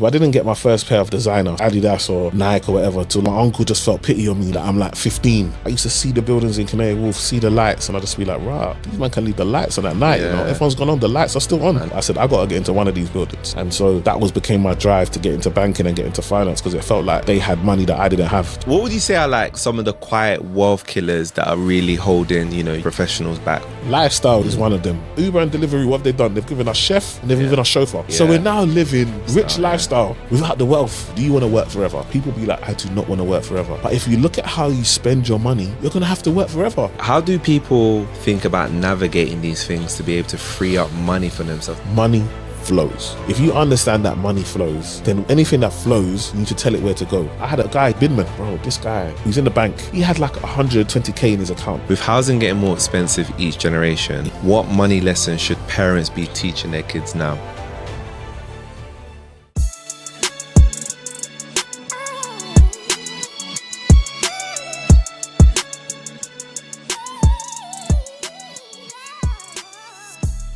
But I didn't get my first pair of designer, Adidas or Nike or whatever, till my uncle just felt pity on me that I'm like 15. I used to see the buildings in Canary Wharf, see the lights, and I'd just be like, rah, these man can leave the lights on at night, you know, everyone's gone on, the lights are still on. I said, I gotta get into one of these buildings. And so that became my drive to get into banking and get into finance, because it felt like they had money that I didn't have. What would you say are like some of the quiet wealth killers that are really holding, you know, professionals back? Lifestyle is one of them. Uber and Deliveroo, what have they done? They've given us chef and they've given us chauffeur. So we're now living rich lifestyle without the wealth. Do you want to work forever? People be like, I do not want to work forever. But if you look at how you spend your money, you're going to have to work forever. How do people think about navigating these things to be able to free up money for themselves? Money flows. If you understand that money flows, then anything that flows, you need to tell it where to go. I had a guy, Bidman, bro, this guy, he's in the bank. He had like 120k in his account. With housing getting more expensive each generation, what money lessons should parents be teaching their kids now?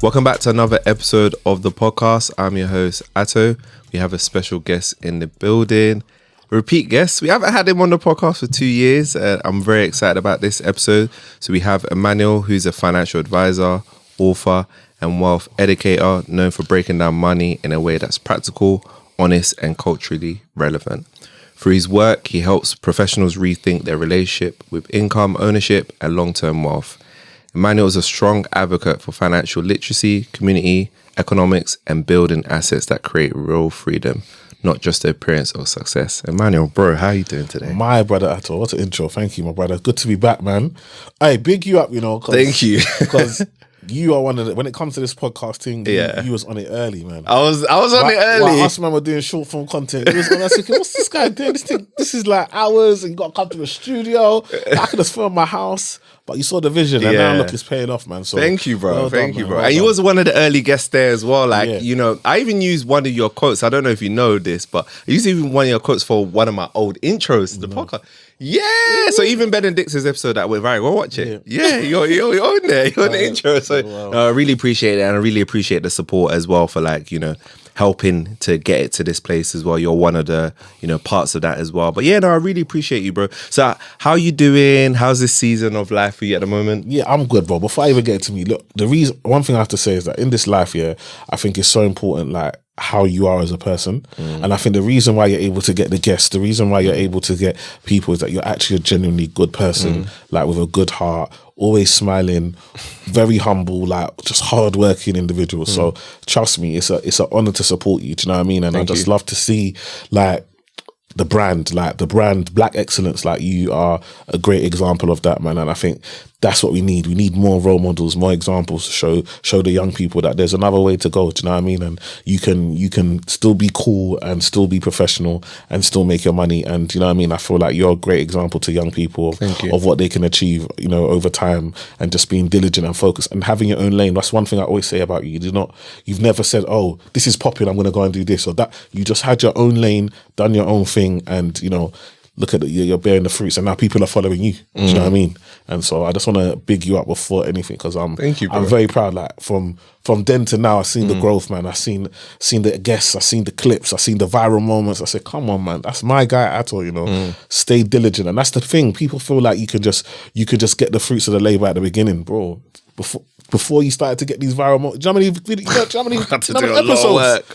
Welcome back to another episode of the podcast. I'm your host, Atto. We have a special guest in the building. A repeat guest. We haven't had him on the podcast for 2 years. I'm very excited about this episode. So we have Emmanuel, who's a financial advisor, author, and wealth educator, known for breaking down money in a way that's practical, honest, and culturally relevant. Through his work, he helps professionals rethink their relationship with income, ownership, and long-term wealth. Emmanuel is a strong advocate for financial literacy, community, economics, and building assets that create real freedom, not just the appearance of success. Emmanuel, bro, how are you doing today? My brother, Atto, what an intro. Thank you, my brother. Good to be back, man. Hey, big you up, you know. Thank you. Because you are one of the, when it comes to this podcast thing, you was on it early, man. I was on it early. While us man were doing short form content, he was on. I was thinking, what's this guy doing? This is like hours, and you got to come to the studio. I could just film my house. But you saw the vision, and now look, it's paying off, man. So thank you, bro. Thank you, bro. Well and you was one of the early guests there as well. Like, you know, I even used one of your quotes. I don't know if you know this, but I used even one of your quotes for one of my old intros to the podcast. Yeah. So even Ben and Dix's episode that went viral, go watch it. Yeah, you're on there. You're on the intro. So I really appreciate it, and I really appreciate the support as well for, like, you know, helping to get it to this place as well. You're one of the, you know, parts of that as well. But yeah, no, I really appreciate you, bro. So how are you doing? How's this season of life for you at the moment? Yeah, I'm good, bro. Before I even get to me, look, one thing I have to say is that in this life, I think it's so important, like, how you are as a person. And I think the reason why you're able to get the guests, the reason why you're able to get people is that you're actually a genuinely good person, like with a good heart, always smiling, very humble, like just hardworking individual. So trust me, it's an honor to support you. Do you know what I mean? And I just love to see like the brand Black Excellence. Like, you are a great example of that, man. And I think that's what we need. We need more role models, more examples to show the young people that there's another way to go. Do you know what I mean? And you can still be cool and still be professional and still make your money. And you know what I mean? I feel like you're a great example to young people of what they can achieve, you know, over time, and just being diligent and focused and having your own lane. That's one thing I always say about you. You've never said, oh, this is popping, I'm going to go and do this or that. You just had your own lane, done your own thing, and, you know, look at it, you're bearing the fruits, and now people are following you. Do you know what I mean? And so I just want to big you up before anything, because I'm very proud. Like from then to now, I've seen the growth, man. I've seen the guests, I've seen the clips, I've seen the viral moments. I said, come on, man, that's my guy Atto, you know. Stay diligent, and that's the thing. People feel like you could just get the fruits of the labor at the beginning, bro. Before you started to get these viral moments, do you know how many episodes?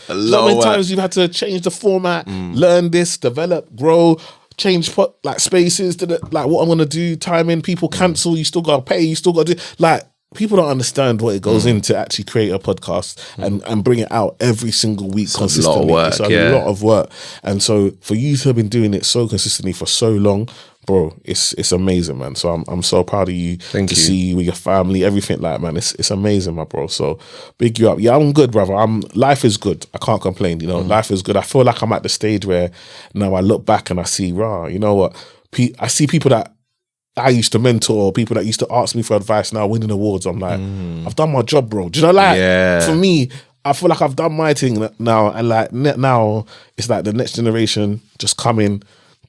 A lot of times you've had to change the format, learn this, develop, grow, change spaces to like what I'm gonna do, timing, people cancel, you still gotta pay, you still gotta do, like, people don't understand what it goes into actually create a podcast and bring it out every single week consistently. It's a lot of work. And so for you to have been doing it so consistently for so long, bro, it's amazing, man. So I'm so proud of you. Thank you. See you with your family, everything, like, man. It's amazing, my bro. So big you up. Yeah, I'm good, brother. Life is good. I can't complain. You know, life is good. I feel like I'm at the stage where now I look back and I see, you know what? I see people that I used to mentor, people that used to ask me for advice now winning awards. I'm like, I've done my job, bro. Do you know, like, for me, I feel like I've done my thing now, and like now it's like the next generation just come in,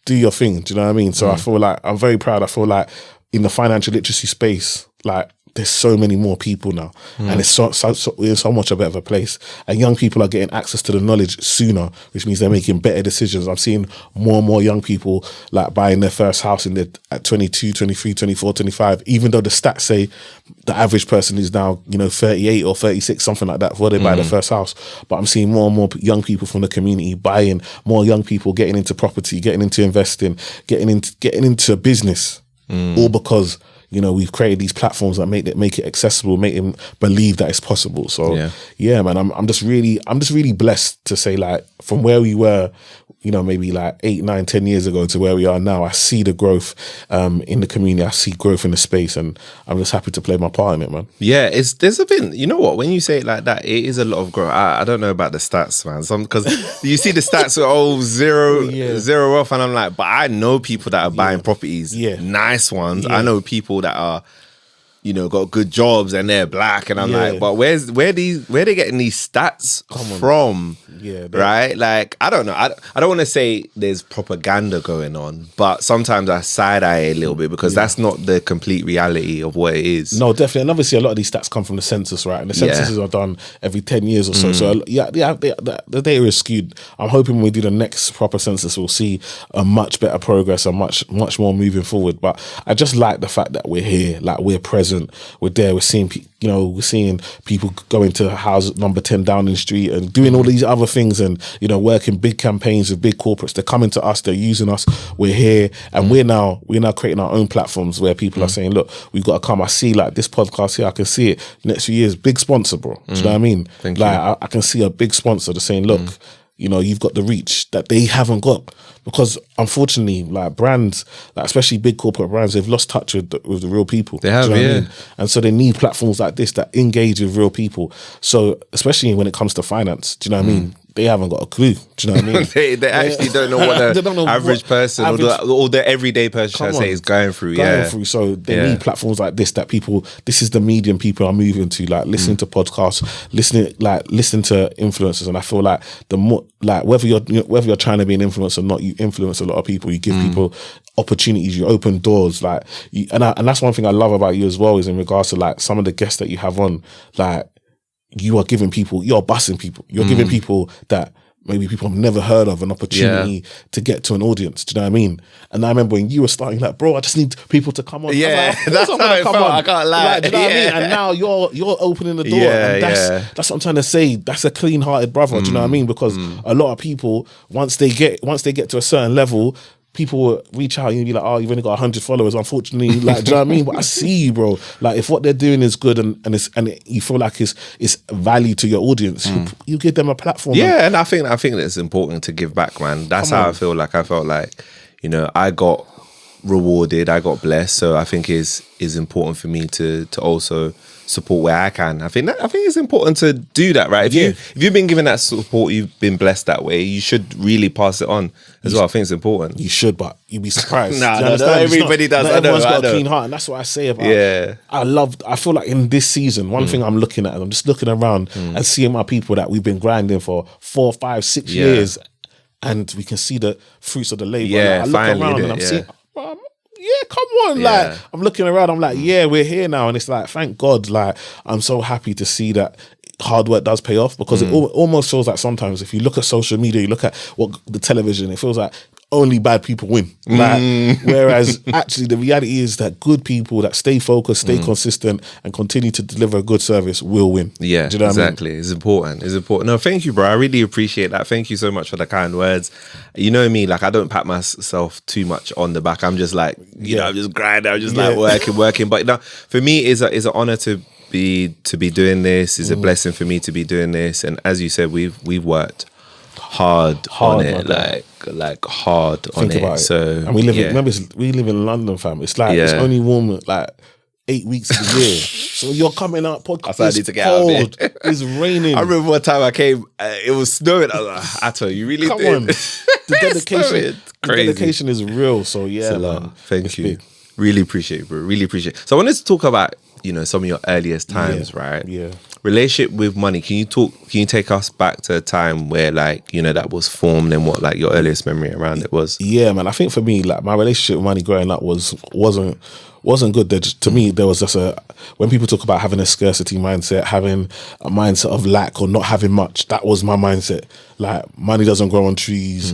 do your thing. Do you know what I mean? So I feel like I'm very proud. I feel like in the financial literacy space, like, there's so many more people now, and it's we're in so much a better place, and young people are getting access to the knowledge sooner, which means they're making better decisions. I'm seeing more and more young people like buying their first house at 22, 23, 24, 25, even though the stats say the average person is now, 38 or 36, something like that, before they buy their first house. But I'm seeing more and more young people from the community buying, more young people getting into property, getting into investing, getting into business, all because we've created these platforms that make it accessible, make them believe that it's possible. So yeah, man, I'm just really blessed to say, like, from where we were, maybe like 8, 9, 10 years ago to where we are now, I see the growth in the community. I see growth in the space, and I'm just happy to play my part in it, man. Yeah, there's a bit, you know what, when you say it like that, it is a lot of growth. I don't know about the stats, man. Because you see the stats are zero off, and I'm like, but I know people that are buying properties, nice ones. I know people that are, got good jobs and they're black, and I'm like, but where they getting these stats from? Yeah, right. Like, I don't know. I don't want to say there's propaganda going on, but sometimes I side eye a little bit because that's not the complete reality of what it is. No, definitely. And obviously, a lot of these stats come from the census, right? And the censuses are done every 10 years or so. So the data is skewed. I'm hoping when we do the next proper census, we'll see a much better progress and much more moving forward. But I just like the fact that we're here, like we're present, we're there, we're seeing people going to house number 10 Downing Street and doing all these other things, and working big campaigns with big corporates. They're coming to us, they're using us, we're here, and we're now creating our own platforms where people are saying, look, we've got to come. I see, like, this podcast here, I can see it next few years, big sponsor, bro. Do you know what I mean? I can see a big sponsor that's saying, look, you've got the reach that they haven't got. Because unfortunately, like, brands, like especially big corporate brands, they've lost touch with the real people. They have, what I mean? And so they need platforms like this that engage with real people. So especially when it comes to finance, do you know what I mean? They haven't got a clue. Do you know what I mean? they actually don't know what the average person or the everyday person, should I say, is going through. So they need platforms like this that people. This is the medium people are moving to. Like, listening to podcasts, listening to influencers, and I feel like the more, like, whether you're trying to be an influencer or not, you influence a lot of people. You give people opportunities. You open doors. Like, and that's one thing I love about you as well, is in regards to, like, some of the guests that you have on, like, you're bussing people. You're giving people that maybe people have never heard of an opportunity to get to an audience. Do you know what I mean? And I remember when you were starting, like, bro, I just need people to come on. Yeah, that's how it felt. I can't lie. Like, do you know what I mean? And now you're opening the door. And that's what I'm trying to say. That's a clean-hearted brother. Do you know what I mean? Because a lot of people, once they get to a certain level, people will reach out and you'll be like, oh, you've only got 100 followers. Unfortunately, like, do you know what I mean? But I see you, bro. Like, if what they're doing is good and you feel like it's value to your audience, you give them a platform. Yeah, man. And I think it's important to give back, man. That's how I feel like. I felt like, I got rewarded, I got blessed. So I think it's important for me to also support where I can. I think it's important to do that, right? If you've been given that support, you've been blessed that way, you should really pass it on as well. I think it's important. You should, but you'd be surprised. No, everybody does. Not everyone's got a clean heart, and that's what I say about. Yeah, I feel like in this season, one thing I'm looking at, I'm just looking around and seeing my people that we've been grinding for 4, 5, 6 years, and we can see the fruits of the labor. Yeah, like, I look around and I'm seeing. Yeah, come on. Like, I'm looking around, I'm like, yeah, we're here now. And it's like, thank God, like, I'm so happy to see that hard work does pay off, because it almost feels like sometimes if you look at social media, you look at the television, it feels like only bad people win. Like, whereas actually the reality is that good people that stay focused, stay consistent, and continue to deliver a good service will win. Yeah, do you know exactly. What I mean? It's important. It's important. No, thank you, bro. I really appreciate that. Thank you so much for the kind words. You know me, like, I don't pat myself too much on the back. I'm just like, I'm just grinding. I'm just like working. But for me, it's an honor to be doing this. It's a blessing for me to be doing this. And as you said, we've worked hard on it, like hard on it. About it. So, and we live in London, fam. It's like it's only warm like 8 weeks of the year. So you're coming out podcast. I need to get out of here. It's raining. I remember one time I came, it was snowing. I was like, Atto, you really come did. On. The dedication is real. So yeah, man. Thank you. Big. Really appreciate it, bro. Really appreciate it. So I wanted to talk about you know, some of your earliest times, right? Yeah. Relationship with money. Can you take us back to a time where, like, you know, that was formed, and what, like, your earliest memory around it was? Yeah, man. I think for me, like, my relationship with money growing up wasn't good. To me, there was just when people talk about having a scarcity mindset, having a mindset of lack or not having much, that was my mindset. Like, money doesn't grow on trees.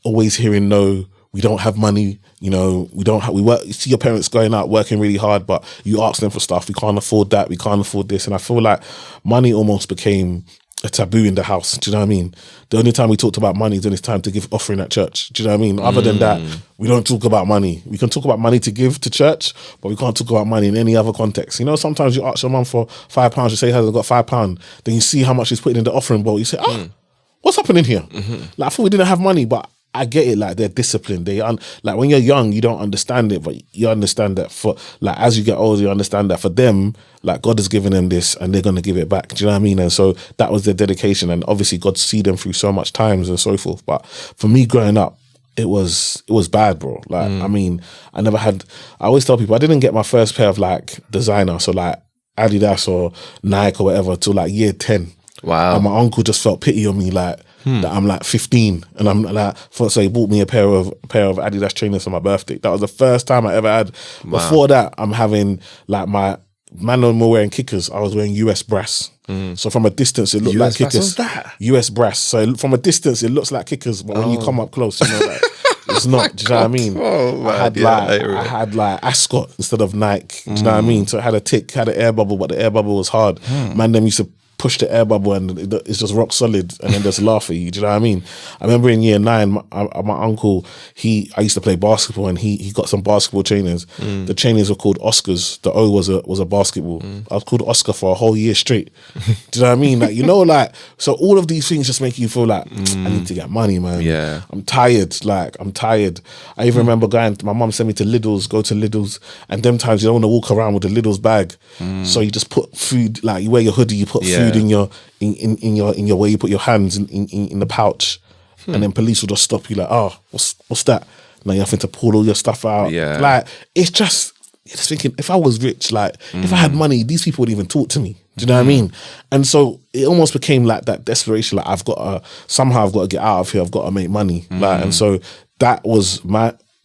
Always hearing no, we don't have money. You know, we work. You see your parents going out working really hard, but you ask them for stuff. We can't afford that. We can't afford this. And I feel like money almost became a taboo in the house. Do you know what I mean? The only time we talked about money is when it's time to give offering at church. Do you know what I mean? Other than that, we don't talk about money. We can talk about money to give to church, but we can't talk about money in any other context. You know, sometimes you ask your mum for £5, you say, hasn't got £5. Then you see how much she's putting in the offering bowl. You say, what's happening here? Like, I thought we didn't have money, but I get it. Like, they're disciplined. Like, when you're young, you don't understand it, but you understand that for, like, as you get older, you understand that for them, like, God has given them this and they're going to give it back. Do you know what I mean? And so that was their dedication. And obviously God see them through so much times and so forth. But for me growing up, it was bad, bro. Like, I mean, I always tell people I didn't get my first pair of, like, designer. So, like, Adidas or Nike or whatever till, like, year 10. Wow. And my uncle just felt pity on me, like, that I'm, like, 15 and I'm like, so he bought me a pair of Adidas trainers for my birthday. That was the first time I ever had. Wow. Before that, I'm having, like, my man no more wearing kickers. I was wearing US brass. So from a distance, it looked like US brass? kickers. What's that? US brass. So from a distance, it looks like kickers, but when you come up close, you know that it's not. Do you know what I mean? Oh, man. I had like Ascot instead of Nike. Do you know what I mean? So it had had an air bubble, but the air bubble was hard. Man, them used to push the air bubble and it's just rock solid and then just laugh at you. Do you know what I mean? I remember in year 9, my uncle, I used to play basketball and he got some basketball trainers. The trainers were called Oscars. The O was a basketball. I was called Oscar for a whole year straight. Do you know what I mean? Like, you know, like, so all of these things just make you feel like, I need to get money, man. Yeah. I'm tired. Like, I'm tired. I even remember my mum sent me to go to Lidl's, and them times you don't want to walk around with a Lidl's bag. So you just put food, like, you wear your hoodie, you put food in your where you put your hands in the pouch, and then police will just stop you like, what's that? Now you're having to pull all your stuff out. Yeah. Like, it's just, you're just thinking, if I was rich, like, if I had money, these people would even talk to me. Do you know what I mean? And so it almost became like that desperation, like, I've got to get out of here, I've got to make money. Like, and so that was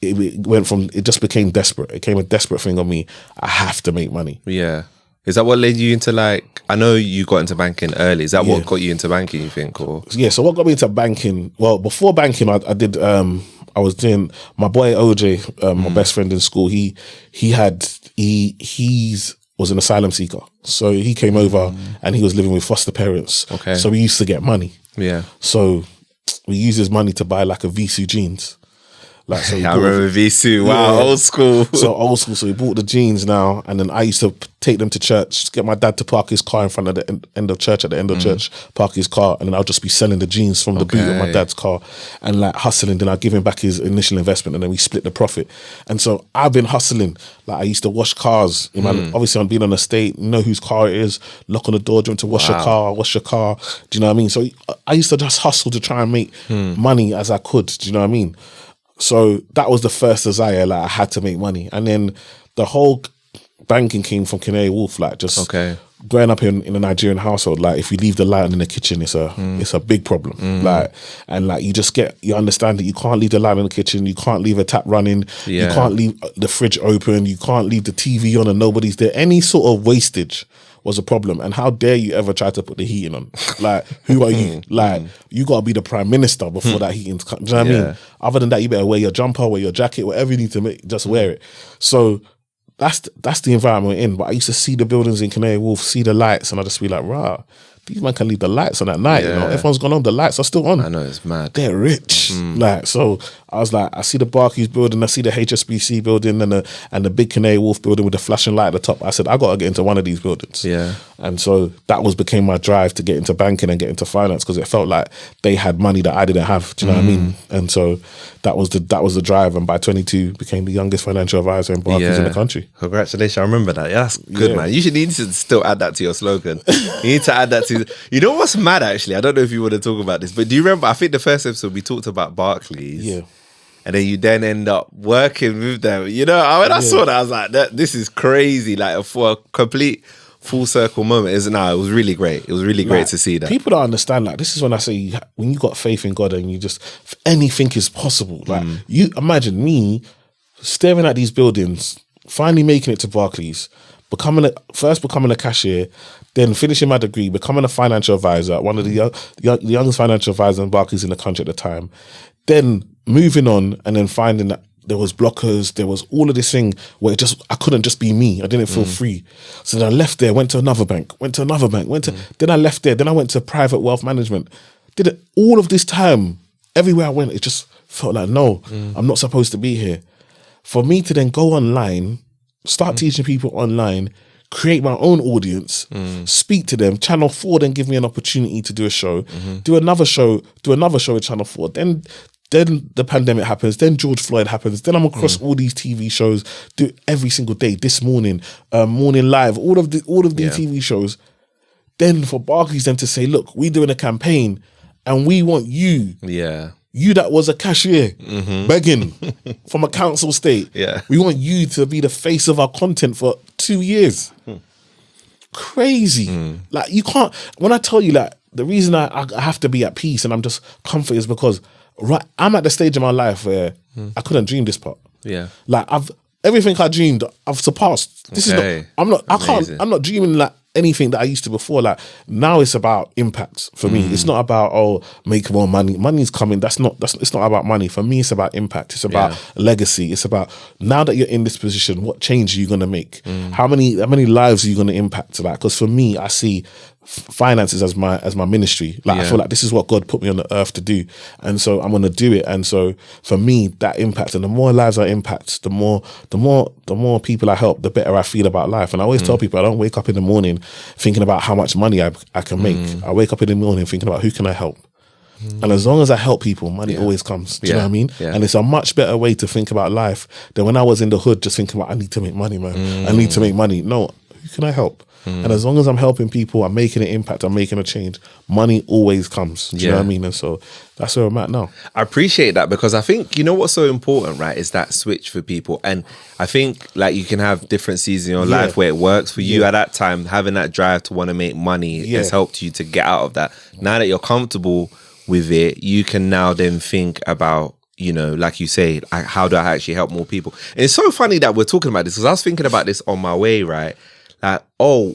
it just became desperate. It became a desperate thing on me. I have to make money. Yeah. Is that what led you into, like, I know you got into banking early. Is that what got you into banking, you think? Or yeah, so what got me into banking? Well, before banking, I did. I was doing, my boy OJ, my best friend in school. He was an asylum seeker, so he came over and he was living with foster parents. Okay. So we used to get money. Yeah. So we used his money to buy like a Visu jeans. Like, so I remember Visu. Wow, old school. So old school. So we bought the jeans now, and then I used to take them to church, get my dad to park his car in front of the end of church, park his car, and then I'll just be selling the jeans from the boot of my dad's car and, like, hustling. Then I'll give him back his initial investment, and then we split the profit. And so I've been hustling. Like, I used to wash cars. Obviously, I'm being on a state, you know whose car it is, knock on the door, do you want to wash your car. Do you know what I mean? So I used to just hustle to try and make money as I could. Do you know what I mean? So that was the first desire, like, I had to make money. And then the whole banking came from Canary Wharf, like, just growing up in a Nigerian household. Like, if you leave the light on in the kitchen, it's a big problem. Like, and like, you understand that you can't leave the light in the kitchen, you can't leave a tap running, you can't leave the fridge open, you can't leave the TV on and nobody's there. Any sort of wastage was a problem. And how dare you ever try to put the heating on? Like, who are you? Like, you got to be the prime minister before that heating's come. Do you know what I mean? Other than that, you better wear your jumper, wear your jacket, whatever you need to make, just wear it. So that's the environment we're in. But I used to see the buildings in Canary Wharf, see the lights, and I just be like, rah, these man can leave the lights on at night. You know, everyone's gone on, the lights are still on. I know, it's mad. They're rich. Like, so I was like, I see the Barclays building, I see the HSBC building and the big Canary Wharf building with the flashing light at the top. I said, I got to get into one of these buildings. Yeah. And so that became my drive to get into banking and get into finance, because it felt like they had money that I didn't have. Do you know what I mean? And so that was the drive. And by 22, became the youngest financial advisor in Barclays in the country. Congratulations! I remember that. Yeah, that's good, man. You need to still add that to your slogan. You need to add that to. You know what's mad? Actually, I don't know if you want to talk about this, but do you remember? I think the first episode we talked about Barclays. Yeah. and then you then end up working with them. You know, I saw that, I was like, this is crazy. Like for a complete full circle moment, isn't it? It was really great. It was really great to see that. People don't understand. Like, this is when I say, when you got faith in God and you just, anything is possible. Like, you imagine me staring at these buildings, finally making it to Barclays, becoming a cashier, then finishing my degree, becoming a financial advisor, one of the youngest financial advisors in Barclays in the country at the time, then moving on and then finding that there was blockers, there was all of this thing where I couldn't just be me. I didn't feel free. So then I left there, went to another bank, then I left there, then I went to private wealth management. Did it all of this time, everywhere I went, it just felt like, no, I'm not supposed to be here. For me to then go online, start teaching people online, create my own audience, speak to them, Channel 4 then give me an opportunity to do a show, do another show with Channel 4, then the pandemic happens, then George Floyd happens, then I'm across all these TV shows, do every single day, This Morning, Morning Live, all of these TV shows. Then for Barclays then to say, look, we're doing a campaign and we want you. Yeah. You that was a cashier begging from a council estate. Yeah. We want you to be the face of our content for 2 years. Crazy. Like, you can't, when I tell you that, the reason I have to be at peace and I'm just comforted is because I'm at the stage in my life where I couldn't dream this part. Yeah. Like, everything I dreamed, I've surpassed. This is I'm not dreaming like anything that I used to before. Like, now it's about impact for me. It's not about, make more money. Money's coming. It's not about money. For me, it's about impact. It's about legacy. It's about, now that you're in this position, what change are you going to make? How many lives are you going to impact to that? Because for me, I see finances as my ministry. Like, I feel like this is what God put me on the earth to do, and so I'm going to do it. And so for me, that impact, and the more lives I impact, the more people I help, the better I feel about life. And I always tell people, I don't wake up in the morning thinking about how much money I can make. I wake up in the morning thinking about who can I help. And as long as I help people, money always comes. Do you know what I mean? Yeah. And it's a much better way to think about life than when I was in the hood just thinking about, I need to make money, man. I need to make money. No, who can I help? And as long as I'm helping people, I'm making an impact, I'm making a change, money always comes. Do you know what I mean? And so that's where I'm at now. I appreciate that, because I think, you know what's so important, right, is that switch for people. And I think, like, you can have different seasons in your life where it works for you. At that time, having that drive to want to make money has helped you to get out of that. Now that you're comfortable with it, you can now then think about, you know, like you say, how do I actually help more people? And it's so funny that we're talking about this, because I was thinking about this on my way, right? Like,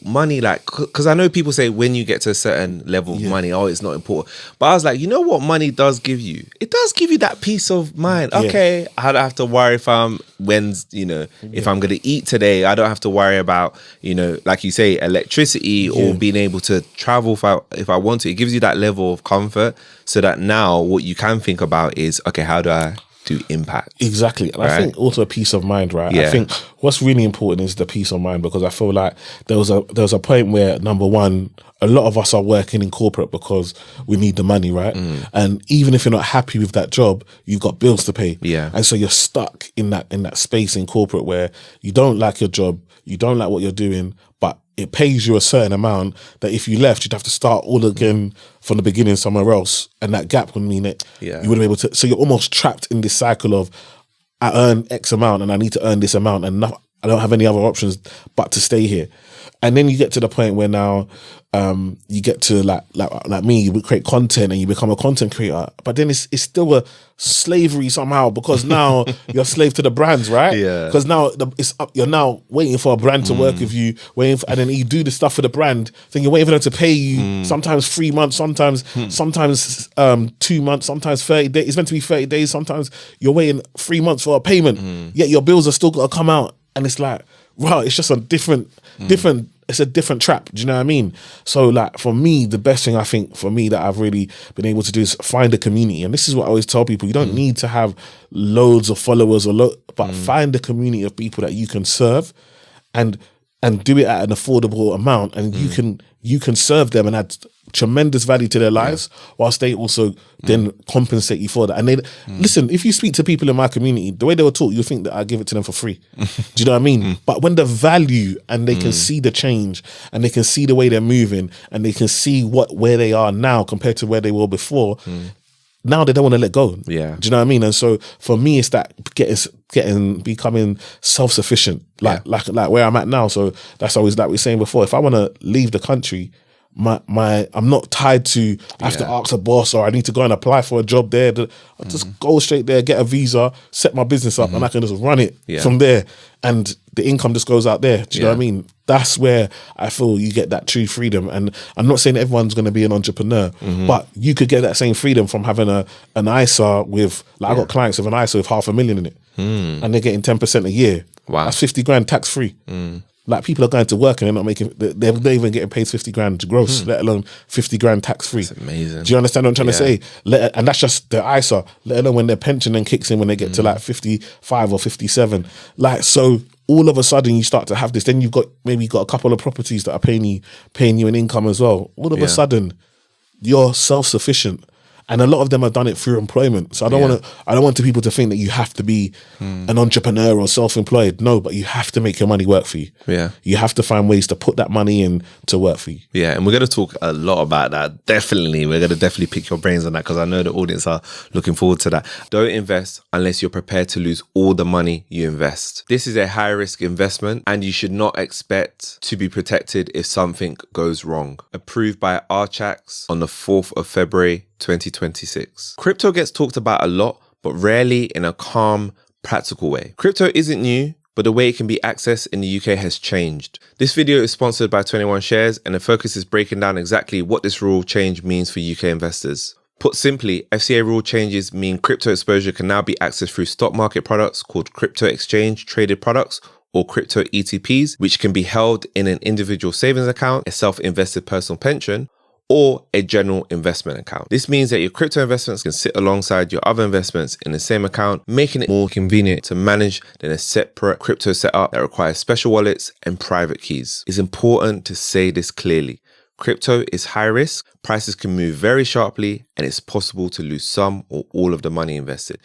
money, like, because I know people say when you get to a certain level of money, it's not important. But I was like, you know what money does give you? It does give you that peace of mind. Okay, I don't have to worry if I'm going to eat today. I don't have to worry about, you know, like you say, electricity or being able to travel if I want to. It gives you that level of comfort, so that now what you can think about is, okay, how do I do impact? Exactly. And I think also peace of mind, right? I think what's really important is the peace of mind, because I feel like there was a point where, number one, a lot of us are working in corporate because we need the money, right? And even if you're not happy with that job, you've got bills to pay. Yeah. And so you're stuck in that space in corporate where you don't like your job, you don't like what you're doing, but it pays you a certain amount that if you left, you'd have to start all again from the beginning somewhere else. And that gap would mean that you wouldn't be able to. So you're almost trapped in this cycle of, I earn X amount and I need to earn this amount, and I don't have any other options but to stay here. And then you get to the point where now you get to like me, you create content and you become a content creator, but then it's still a slavery somehow, because now you're a slave to the brands, right? Yeah. Because now you're now waiting for a brand to work with you, and then you do the stuff for the brand, then you're waiting for them to pay you. Sometimes 3 months, sometimes 2 months, sometimes 30 days. It's meant to be 30 days. Sometimes you're waiting 3 months for a payment, yet your bills are still got to come out, and it's like, wow, it's just a different. It's a different trap. Do you know what I mean? So, like, for me, the best thing I think for me that I've really been able to do is find a community. And this is what I always tell people: you don't need to have loads of followers but find a community of people that you can serve, and do it at an affordable amount, and you can serve them and add tremendous value to their lives, whilst they also then compensate you for that. And they listen, if you speak to people in my community, the way they were taught, you think that I give it to them for free. Do you know what I mean? But when the value, and they can see the change, and they can see the way they're moving, and they can see where they are now compared to where they were before, now they don't want to let go. Yeah. Do you know what I mean? And so for me, it's that becoming self-sufficient, like where I'm at now. So that's always, like we were saying before, if I want to leave the country, I'm not tied to, I have to ask a boss, or I need to go and apply for a job there. I just go straight there, get a visa, set my business up, and I can just run it from there. And the income just goes out there. Do you know what I mean? That's where I feel you get that true freedom. And I'm not saying everyone's going to be an entrepreneur, but you could get that same freedom from having an ISA with, like I got clients with an ISA with $500,000 in it, and they're getting 10% a year. Wow. That's 50 grand tax free. Like, people are going to work and they're not making, they're not even getting paid 50 grand gross, let alone 50 grand tax free. That's amazing. Do you understand what I'm trying to say? And that's just the ISA, let alone when their pension then kicks in when they get to like 55 or 57. Like, so all of a sudden you start to have this, then you've got a couple of properties that are paying you an income as well. All of a sudden you're self-sufficient. And a lot of them have done it through employment. So I don't want people to think that you have to be an entrepreneur or self-employed. No, but you have to make your money work for you. Yeah. You have to find ways to put that money in to work for you. Yeah, and we're going to talk a lot about that. Definitely. We're going to definitely pick your brains on that, because I know the audience are looking forward to that. Don't invest unless you're prepared to lose all the money you invest. This is a high-risk investment, and you should not expect to be protected if something goes wrong. Approved by Archax on the 4th of February, 2026. Crypto gets talked about a lot, but rarely in a calm, practical way. Crypto isn't new, but the way it can be accessed in the UK has changed. This video is sponsored by 21 Shares, and the focus is breaking down exactly what this rule change means for UK investors. Put simply, FCA rule changes mean crypto exposure can now be accessed through stock market products called crypto exchange traded products, or crypto ETPs, which can be held in an individual savings account, a self-invested personal pension, or a general investment account. This means that your crypto investments can sit alongside your other investments in the same account, making it more convenient to manage than a separate crypto setup that requires special wallets and private keys. It's important to say this clearly. Crypto is high risk, prices can move very sharply, and it's possible to lose some or all of the money invested.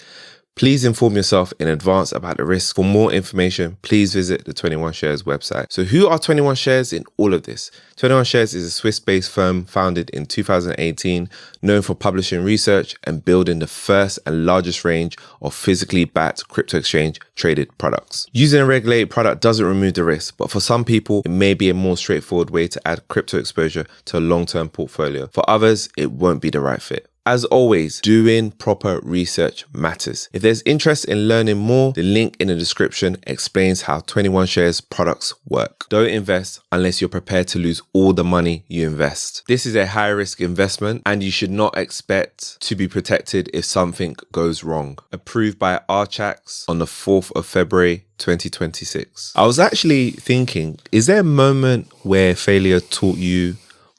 Please inform yourself in advance about the risk. For more information, please visit the 21 Shares website. So who are 21 Shares in all of this? 21 Shares is a Swiss-based firm founded in 2018, known for publishing research and building the first and largest range of physically backed crypto exchange traded products. Using a regulated product doesn't remove the risk, but for some people, it may be a more straightforward way to add crypto exposure to a long-term portfolio. For others, it won't be the right fit. As always, doing proper research matters. If there's interest in learning more, the link in the description explains how 21 Shares products work. Don't invest unless you're prepared to lose all the money you invest. This is a high-risk investment, and you should not expect to be protected if something goes wrong. Approved by Archax on the 4th of February, 2026. I was actually thinking, is there a moment where failure taught you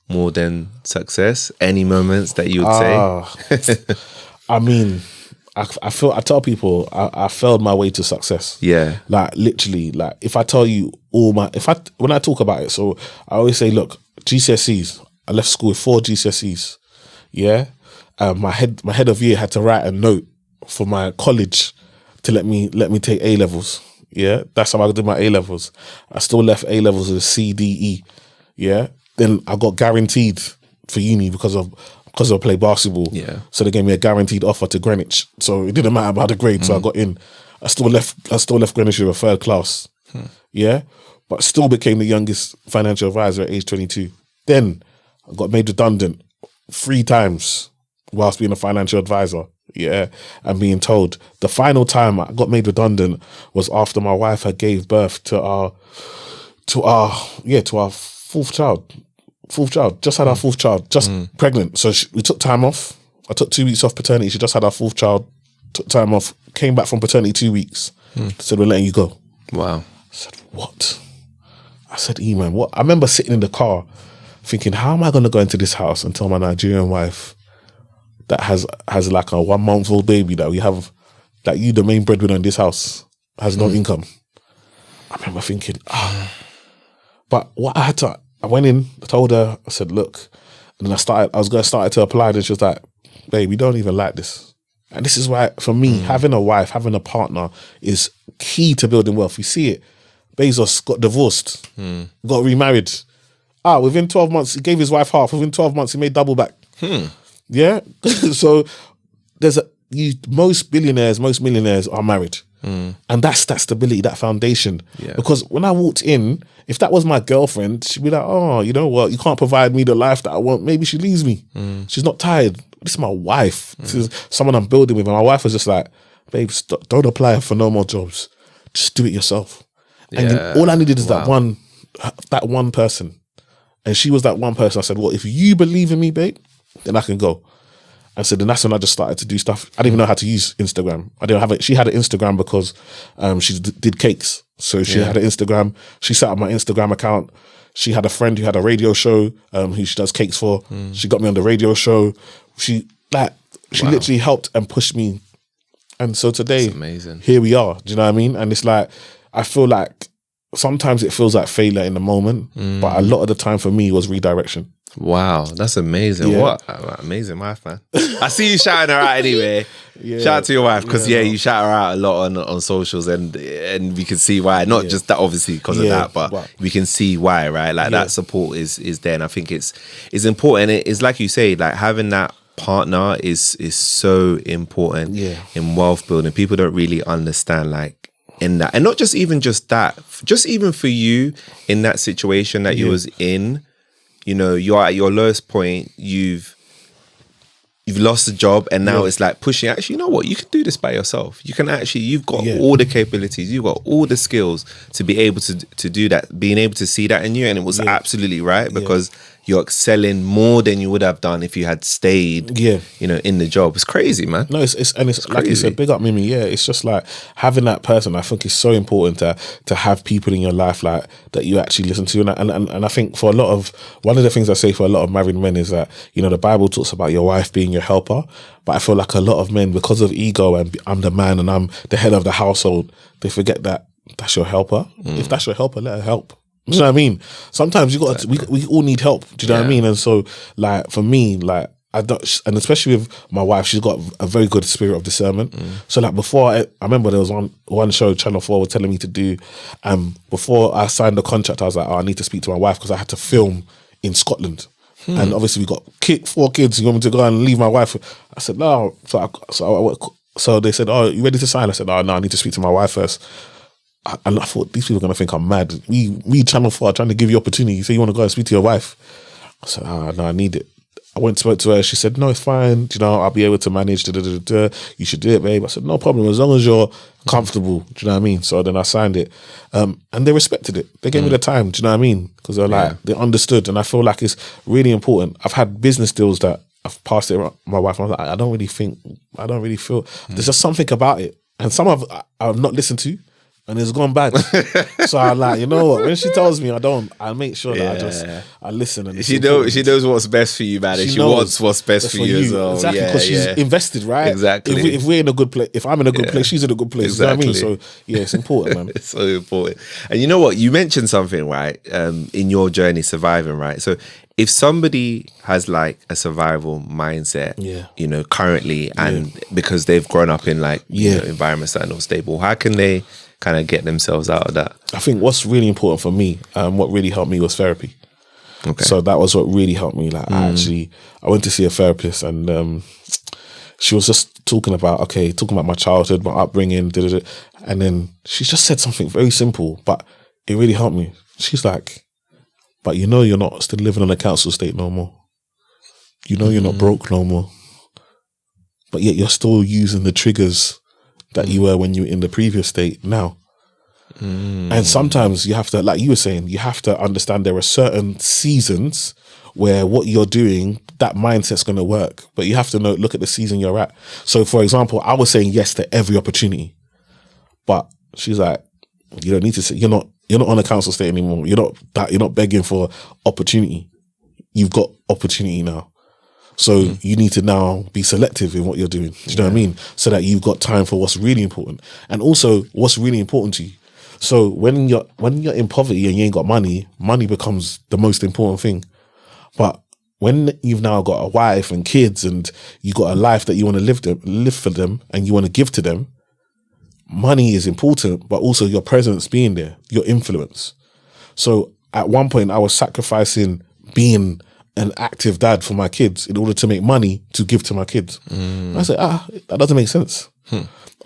more than success? Any moments that you would say? I mean, I tell people I failed my way to success. Yeah. Like, literally, like, if I tell you when I talk about it, so I always say, look, GCSEs, I left school with 4 GCSEs. Yeah. My head of year had to write a note for my college to let me take A levels. Yeah. That's how I did my A levels. I still left A levels with a C, D, E. Yeah. Then I got guaranteed for uni because I played basketball. Yeah. So they gave me a guaranteed offer to Greenwich. So it didn't matter about the grade. So I got in. I still left Greenwich with a 3rd class. Yeah. But still became the youngest financial advisor at age 22. Then I got made redundant 3 times whilst being a financial advisor. Yeah. And being told the final time I got made redundant was after my wife had gave birth to our 4th child. Just had our 4th child, just pregnant. So we took time off. I took 2 weeks off paternity. She just had our 4th child, took time off, came back from paternity 2 weeks. Said, we're letting you go. Wow. I said, what? I said, man, what? I remember sitting in the car thinking, how am I going to go into this house and tell my Nigerian wife that has like a 1-month-old baby that we have, that you, the main breadwinner in this house, has no income? I remember thinking, But what I went in, I told her, I said, look, and then I was going to start to apply, and she was like, babe, we don't even like this. And this is why, for me, having a wife, having a partner is key to building wealth. You see it. Bezos got divorced, got remarried. Within 12 months, he gave his wife half. Within 12 months, he made double back. Yeah? So most billionaires, most millionaires are married. And that's that stability, that foundation. Yeah. Because when I walked in, if that was my girlfriend, she'd be like, oh, you know what? You can't provide me the life that I want. Maybe she leaves me. She's not tired. This is my wife. This is someone I'm building with. And my wife was just like, babe, don't apply for no more jobs. Just do it yourself. And then all I needed is that one person. And she was that one person. I said, well, if you believe in me, babe, then I can go. And so then that's when I just started to do stuff. I didn't even know how to use Instagram. I didn't have it. She had an Instagram because she did cakes. So she had an Instagram. She set up my Instagram account. She had a friend who had a radio show who she does cakes for. She got me on the radio show. She literally helped and pushed me. And so today, amazing. Here we are. Do you know what I mean? And it's like, I feel like sometimes it feels like failure in the moment, but a lot of the time for me was redirection. Wow, that's amazing. Yeah. What amazing wife, man. I see you shouting her out anyway. Shout out to your wife, because you shout her out a lot on socials, and we can see why. Not just that, obviously, because of that, but we can see why, right? Like that support is there, and I think it's important. It's like you say, like having that partner is so important in wealth building. People don't really understand, like, in that, and not just even just that, just even for you in that situation that you was in. You know, you're at your lowest point. You've lost a job, and now it's like pushing. Actually, you know what? You can do this by yourself. You can actually. You've got all the capabilities. You've got all the skills to be able to do that. Being able to see that in you, and it was absolutely right, because you're excelling more than you would have done if you had stayed. You know, in the job. It's crazy, man. No, it's like you said, big up Mimi. Yeah, it's just like having that person. I think it's so important to have people in your life like that you actually listen to, and I think for a lot of, one of the things I say for a lot of married men is that, you know, the Bible talks about your wife being your helper, but I feel like a lot of men, because of ego and I'm the man and I'm the head of the household, they forget that that's your helper. If that's your helper, let her help. Do you know what I mean? Sometimes you got to, we all need help. Do you know what I mean? And so, like, for me, like, I don't, and especially with my wife, she's got a very good spirit of discernment. So, like, before I remember there was one show Channel 4 were telling me to do, before I signed the contract, I was like, oh, I need to speak to my wife because I had to film in Scotland. And obviously we got 4 kids. You want me to go and leave my wife? I said, no. So they said, oh, you ready to sign? I said, oh, no, I need to speak to my wife first. And I thought, these people are going to think I'm mad. We Channel 4 are trying to give you opportunity. You say you want to go and speak to your wife. I said, no, I need it. I went and spoke to her. She said, no, it's fine. You know, I'll be able to manage. You should do it, babe. I said, no problem. As long as you're comfortable. Do you know what I mean? So then I signed it. And they respected it. They gave me the time. Do you know what I mean? Because they're like, they understood. And I feel like it's really important. I've had business deals that I've passed it around my wife. I was like, I don't really feel. There's just something about it. And some I've not listened to. And it's gone bad. So I'm like, you know what? When she tells me I make sure that I listen. And she knows what's best for you, man. And she wants what's best for you as well. Exactly, because she's invested, right? Exactly. If we're in a good place, if I'm in a good place, she's in a good place. Exactly. You know what I mean? So yeah, it's important, man. It's so important. And you know what? You mentioned something, right? In your journey surviving, right? So if somebody has like a survival mindset, you know, currently, and because they've grown up in like you know, environments that are not stable, how can they kind of get themselves out of that? I think what's really important for me, what really helped me was therapy. Okay. So that was what really helped me. Like I went to see a therapist, and she was just talking about my childhood, my upbringing, and then she just said something very simple, but it really helped me. She's like, but you know you're not still living on a council estate no more. You know you're not broke no more. But yet you're still using the triggers that you were when you were in the previous state now. And sometimes you have to, like you were saying, you have to understand there are certain seasons where what you're doing, that mindset's going to work. But you have to look at the season you're at. So for example, I was saying yes to every opportunity. But she's like, you don't need to say, you're not on a council estate anymore. You're not begging for opportunity. You've got opportunity now. So you need to now be selective in what you're doing. Do you know what I mean? So that you've got time for what's really important, and also what's really important to you. So when you're in poverty and you ain't got money becomes the most important thing. But when you've now got a wife and kids and you got a life that you want to live for them and you want to give to them, money is important, but also your presence being there, your influence. So at one point I was sacrificing being an active dad for my kids in order to make money to give to my kids. I said, that doesn't make sense.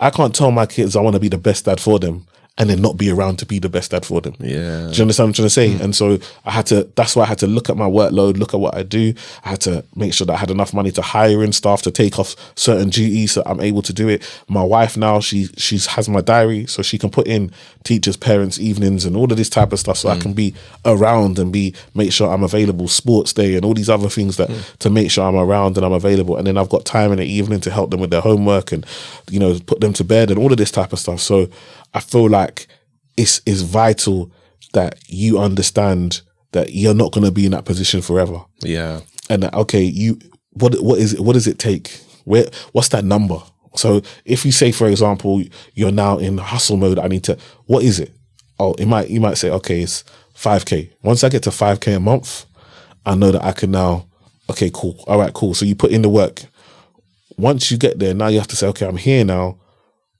I can't tell my kids I want to be the best dad for them and then not be around to be the best dad for them. Yeah. Do you understand what I'm trying to say? And so that's why I had to look at my workload, look at what I do. I had to make sure that I had enough money to hire in staff to take off certain duties so I'm able to do it. My wife now, she has my diary so she can put in teachers, parents, evenings and all of this type of stuff so I can be around and make sure I'm available, sports day and all these other things that to make sure I'm around and I'm available. And then I've got time in the evening to help them with their homework and, put them to bed and all of this type of stuff. So I feel like it's vital that you understand that you're not going to be in that position forever. Yeah. And that, okay, what does it take? What's that number? So if you say, for example, you're now in hustle mode, what is it? Oh, you might say, okay, it's 5K. Once I get to 5K a month, I know that I can now, okay, cool. All right, cool. So you put in the work. Once you get there, now you have to say, okay, I'm here now.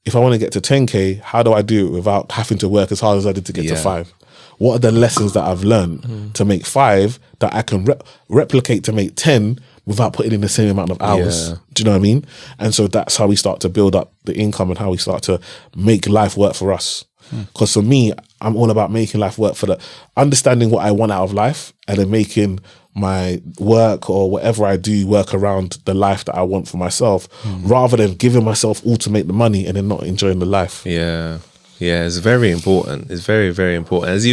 If I want to get to 10K, how do I do it without having to work as hard as I did to get to 5? What are the lessons that I've learned to make 5 that I can replicate to make 10 without putting in the same amount of hours? Do you know what I mean? And so that's how we start to build up the income and how we start to make life work for us. Because for me, I'm all about making life work for understanding what I want out of life and then making my work or whatever I do work around the life that I want for myself rather than giving myself all to make the money and then not enjoying the life. Yeah. Yeah, it's very important. It's very, very important. As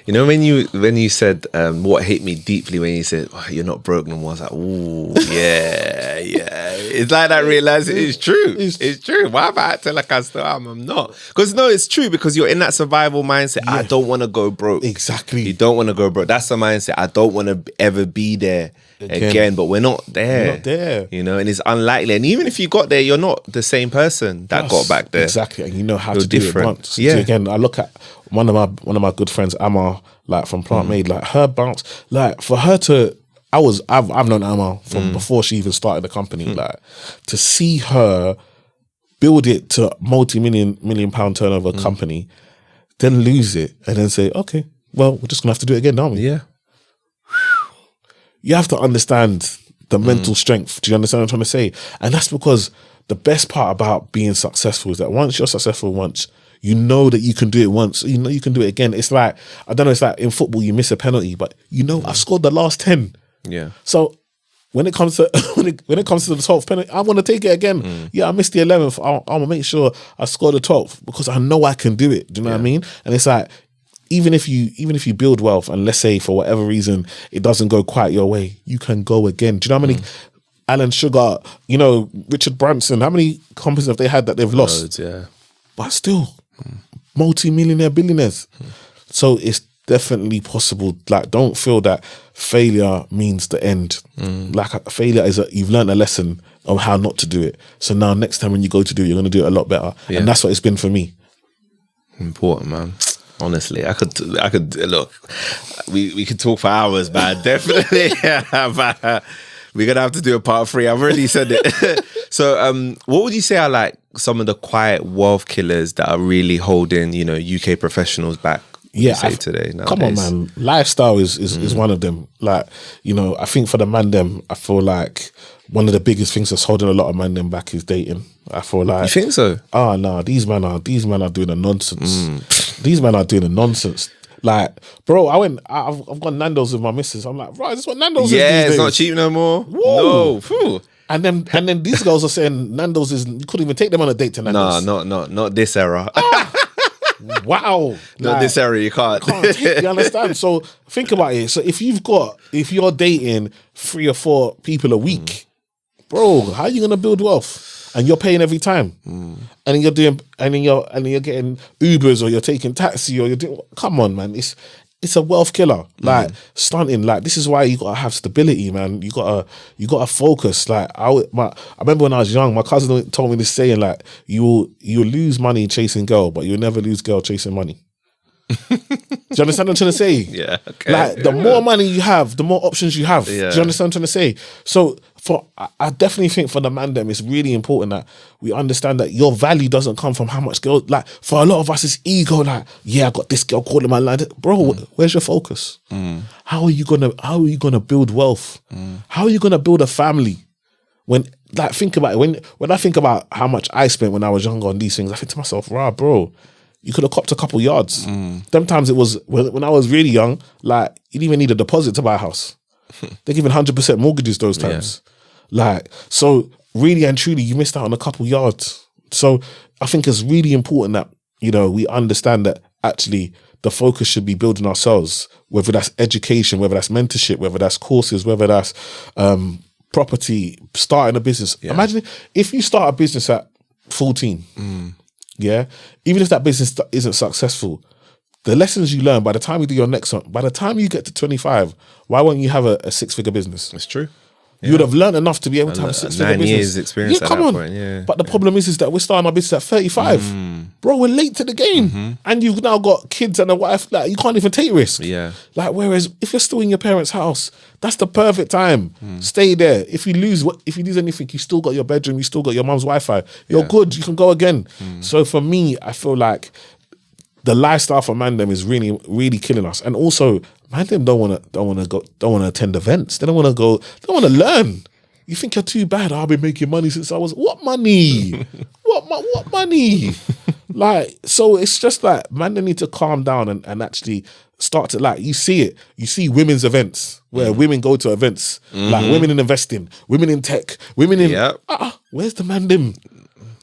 when you said what hit me deeply when you said, oh, you're not broke no more, I was like, ooh, yeah. It's like that realizing it's true. It's true. Why have I acted like I still am? I'm not. Because no, it's true because you're in that survival mindset. I don't want to go broke. Exactly. You don't want to go broke. That's the mindset. I don't want to ever be there again, but we're not there. We're not there. And it's unlikely. And even if you got there, you're not the same person that got back there. Exactly. And you know how to do it once. Yeah. So again, I look at one of my good friends, Amma, like from Plant Made, like her bounce, like for her to I've known Amma from before she even started the company. Like to see her build it to multi-million pound turnover company, then lose it and then say, okay, well, we're just gonna have to do it again, aren't we? Yeah. You have to understand the mental strength. Do you understand what I'm trying to say? And that's because the best part about being successful is that once you're successful once, you know that you can do it once, you know you can do it again. It's like, I don't know, it's like in football you miss a penalty, but I've scored the last 10. Yeah. So when it comes to when it comes to the 12th penalty, I want to take it again. Yeah, I missed the 11th. I'm gonna make sure I score the 12th because I know I can do it. Do you know what I mean? And it's like, even if you build wealth and let's say for whatever reason it doesn't go quite your way, you can go again. Do you know how many Alan Sugar, Richard Branson, how many companies have they had that they've lost? Loads, yeah. But still, multi-millionaire billionaires. So it's definitely possible. Like, don't feel that failure means the end. Like, failure is you've learned a lesson on how not to do it. So now next time when you go to do it, you're going to do it a lot better. Yeah. And that's what it's been for me. Important, man. Honestly, I could look. We could talk for hours, man. Definitely. But, we're gonna have to do a part 3. I've already said it. So, what would you say are like some of the quiet wealth killers that are really holding, UK professionals back? Yeah, today. Nowadays? Come on, man. Lifestyle is one of them. Like, I think for the man them, I feel like one of the biggest things that's holding a lot of man them back is dating. I feel like, you think so? Oh no, these men are doing the nonsense. These men are doing the nonsense. Like, bro, I've got Nando's with my missus. I'm like, bro, is this what Nando's is these days? It's not cheap no more. Whoa. No. Phew. And then these girls are saying Nando's you couldn't even take them on a date to Nando's. No, not this era. Wow. Not this era, you can't. You understand? So think about it. So if you're dating 3 or 4 people a week, bro, how are you gonna build wealth? And you're paying every time, and then you're getting Ubers or you're taking taxi or you're doing. Come on, man, it's a wealth killer. Like stunting. Like, this is why you gotta have stability, man. You gotta focus. Like I remember when I was young, my cousin told me this saying, like, you'll lose money chasing girl, but you'll never lose girl chasing money. Do you understand what I'm trying to say? Yeah. Okay. Like, the more money you have, the more options you have. Yeah. Do you understand what I'm trying to say? So I definitely think for the man them, it's really important that we understand that your value doesn't come from how much girl. Like for a lot of us, it's ego. Like, yeah, I got this girl calling my line, bro. Where's your focus? How are you gonna build wealth? How are you gonna build a family? When like think about it, when I think about how much I spent when I was younger on these things, I think to myself, rah, bro, you could have copped a couple yards. Sometimes it was when I was really young, like you didn't even need a deposit to buy a house. They're giving 100% mortgages those times. Like, so really and truly, you missed out on a couple yards. So I think it's really important that, you know, we understand that actually the focus should be building ourselves, whether that's education, whether that's mentorship, whether that's courses, whether that's property, starting a business. Imagine if you start a business at 14, even if that business isn't successful, the lessons you learn by the time you do your next one, by the time you get to 25, why won't you have a 6-figure business? It's true. You would have learned enough to be able to have a 6-figure business. 9 years experience at that point, But the problem is that we're starting our business at 35. Bro, we're late to the game. And you've now got kids and a wife. Like, you can't even take risk. Yeah. Like, whereas if you're still in your parents' house, that's the perfect time. Stay there. If you lose anything, you still got your bedroom, you still got your mum's Wi-Fi. You're good. You can go again. So for me, I feel like the lifestyle for Mandem is really, really killing us. And also, Mandem don't want to attend events. They don't want to go. They don't want to learn. You think you're too bad? I've been making money since I was. What money? what money? Like, so it's just like, man, they need to calm down and actually start to, like, you see it. You see women's events where women go to events, like women in investing, women in tech, women in. Where's the Mandem?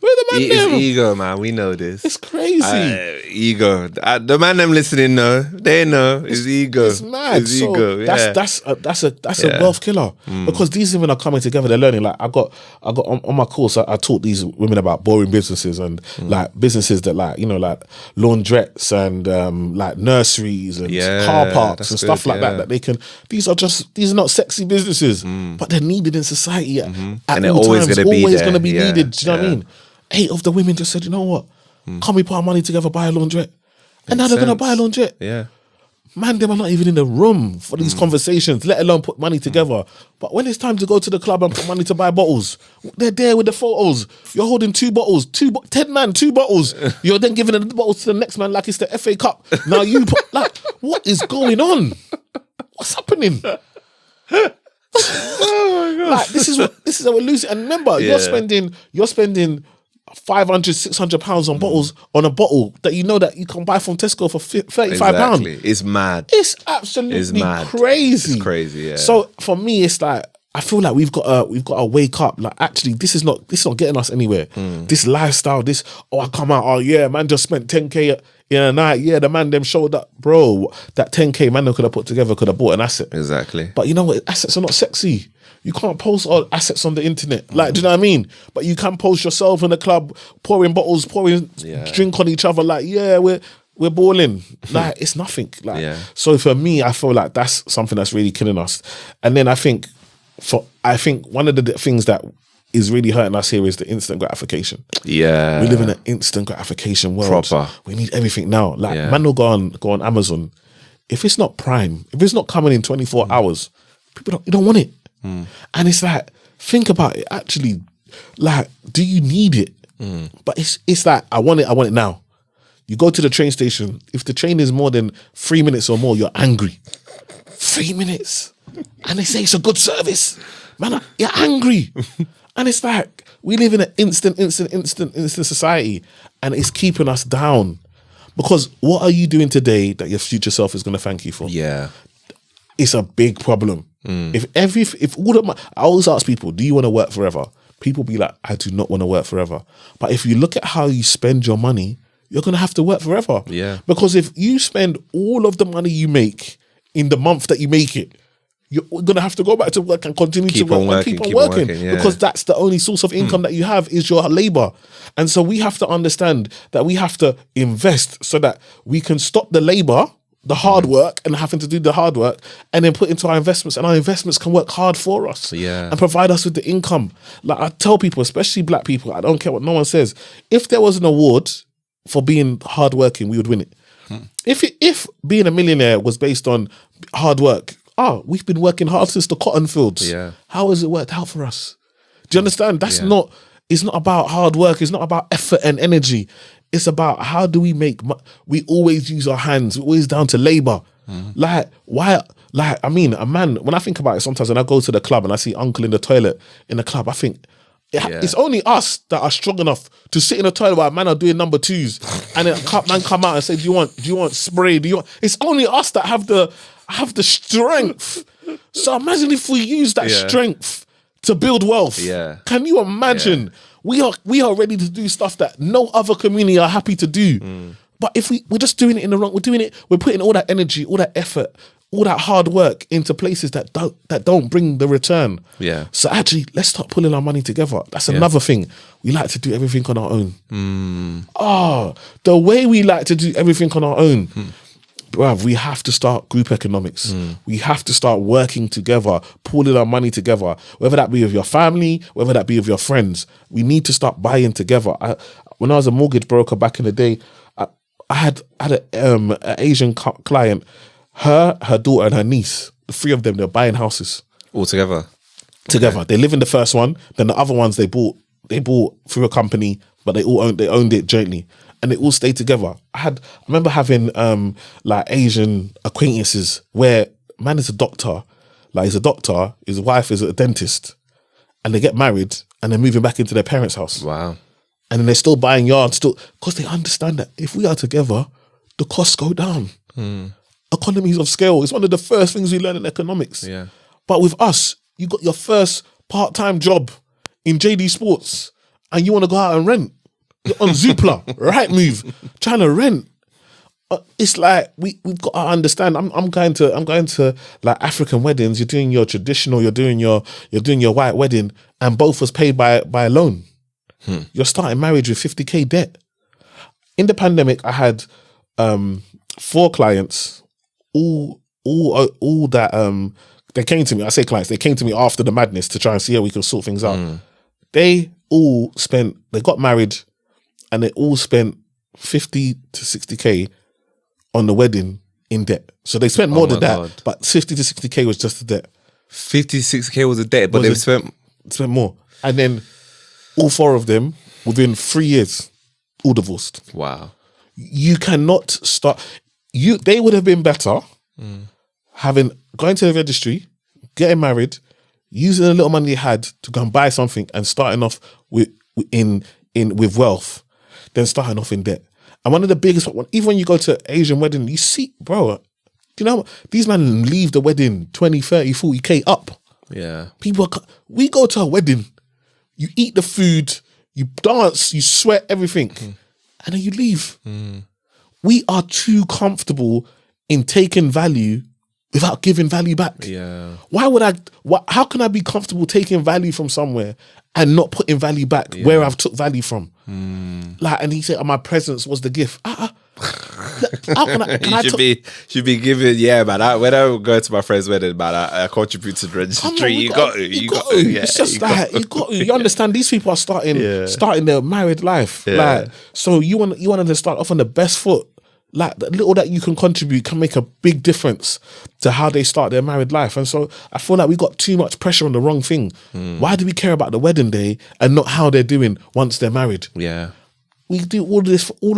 Where the man them? It's ego, man. We know this. It's crazy. Ego. The man them listening know. They know. It's ego. It's mad. It's ego. That's a wealth killer because these women are coming together. They're learning. Like I got on my course. I taught these women about boring businesses and like businesses that like, you know, like laundrettes and like nurseries and car parks and stuff like that. That they can. These are not sexy businesses, but they're needed in society at and all they're always times. Going to be needed. Do you know what I mean? 8 of the women just said, you know what? Can't we put our money together, buy a laundrette? And now they're going to buy a laundrette. Yeah. Man, them are not even in the room for these conversations, let alone put money together. But when it's time to go to the club and put money to buy bottles, they're there with the photos. You're holding 2 bottles, 10 man, 2 bottles. You're then giving the bottles to the next man like it's the FA Cup. Now you put, like, what is going on? What's happening? Oh my God. Like, this is how we're losing. And remember, you're spending 500, 600 pounds on bottles, on a bottle that you know that you can buy from Tesco for 35 pounds. Exactly. It's mad. It's absolutely crazy. It's crazy, yeah. So for me, it's like, I feel like we've got to wake up. Like, actually, this is not getting us anywhere. This lifestyle, I come out, oh yeah, man just spent 10k in a night. Yeah, the man them showed up, bro. That 10k man could have put together, could have bought an asset. Exactly. But you know what? Assets are not sexy. You can't post all assets on the internet. Like, do you know what I mean? But you can post yourself in the club, pouring bottles, pouring drink on each other. Like, yeah, we're balling. Like, it's nothing. Like, so for me, I feel like that's something that's really killing us. And then I think one of the things that is really hurting us here is the instant gratification. Yeah, we live in an instant gratification world. Proper. We need everything now. Like, man will go on Amazon. If it's not Prime, if it's not coming in 24 hours, people don't want it. And it's like, think about it. Actually, like, do you need it? But it's like, I want it now. You go to the train station. If the train is more than 3 minutes or more, you're angry. 3 minutes, and they say it's a good service, man. You're angry, and it's like we live in an instant society, and it's keeping us down. Because what are you doing today that your future self is going to thank you for? Yeah, it's a big problem. If all of I always ask people, do you want to work forever? People be like, I do not want to work forever. But if you look at how you spend your money, you're going to have to work forever. Yeah. Because if you spend all of the money you make in the month that you make it, you're going to have to go back to work and continue to work and keep on working. Because that's the only source of income that you have is your labor. And so we have to understand that we have to invest so that we can stop the labor, the hard work, and having to do the hard work, and then put into our investments, and our investments can work hard for us and provide us with the income. Like, I tell people, especially black people, I don't care what no one says, if there was an award for being hardworking, we would win it. If being a millionaire was based on hard work, we've been working hard since the cotton fields. Yeah. How has it worked out for us? Do you understand? That's Yeah. not, it's not about hard work. It's not about effort and energy. It's about how do we make, we always use our hands. We're always down to labor. Like, why? Like, I mean, a man, when I think about it, sometimes when I go to the club and I see uncle in the toilet in the club, I think, it's only us that are strong enough to sit in a toilet while man are doing number twos, and then man come out and say, do you want spray? It's only us that have the strength. So imagine if we use that strength to build wealth. Yeah. Can you imagine? We are ready to do stuff that no other community are happy to do. But if we're just doing it in the wrong, we're putting all that energy, all that effort, all that hard work into places that don't bring the return. Yeah. So actually, let's start pulling our money together. That's another thing. We like to do everything on our own. The way we like to do everything on our own. Bruv, we have to start group economics. We have to start working together, pulling our money together, whether that be with your family, whether that be with your friends. We need to start buying together. When I was a mortgage broker back in the day, I had an Asian client, her daughter and her niece, the three of them, they're buying houses. All together? Together. Okay. They live in the first one, then the other ones they bought through a company, but they owned it jointly. And they all stayed together. I remember having like Asian acquaintances where man is a doctor, like he's a doctor, his wife is a dentist, and they get married and they're moving back into their parents' house. Wow. And then they're still buying yards, because they understand that if we are together, the costs go down. Economies of scale is one of the first things we learn in economics. Yeah. But with us, you got your first part-time job in JD Sports, and you want to go out and rent. You're on Zoopla, right move, trying to rent. It's like we've got to understand. I'm going to like African weddings. You're doing your traditional. You're doing your white wedding, and both was paid by a loan. You're starting marriage with 50k debt. In the pandemic, I had 4 clients. All that they came to me. I say clients. They came to me after the madness to try and see how we can sort things out. They got married, and they all spent 50 to 60k on the wedding in debt. So they spent more than that, but 50 to 60k was just the debt. 50 to 60k was a debt, but they spent more. And then all 4 of them, within 3 years, all divorced. Wow. You cannot start. They would have been better going to the registry, getting married, using the little money they had to go and buy something, and starting off with wealth, than starting off in debt. And one of the biggest, even when you go to Asian wedding, you see, bro, you know, these men leave the wedding 20, 30, 40k up. Yeah. We go to a wedding, you eat the food, you dance, you sweat, everything, and then you leave. We are too comfortable in taking value without giving value back. Yeah. How can I be comfortable taking value from somewhere and not putting value back where I've took value from? Like, and he said, my presence was the gift. How can I should be giving, man. When I go to my friend's wedding, man, I contribute to the registry. You got to. It's just like you got to. You understand? These people are starting their married life. Yeah. Like, so you want them to start off on the best foot. Like, the little that you can contribute can make a big difference to how they start their married life. And so I feel like we got too much pressure on the wrong thing. Why do we care about the wedding day and not how they're doing once they're married? Yeah. We do all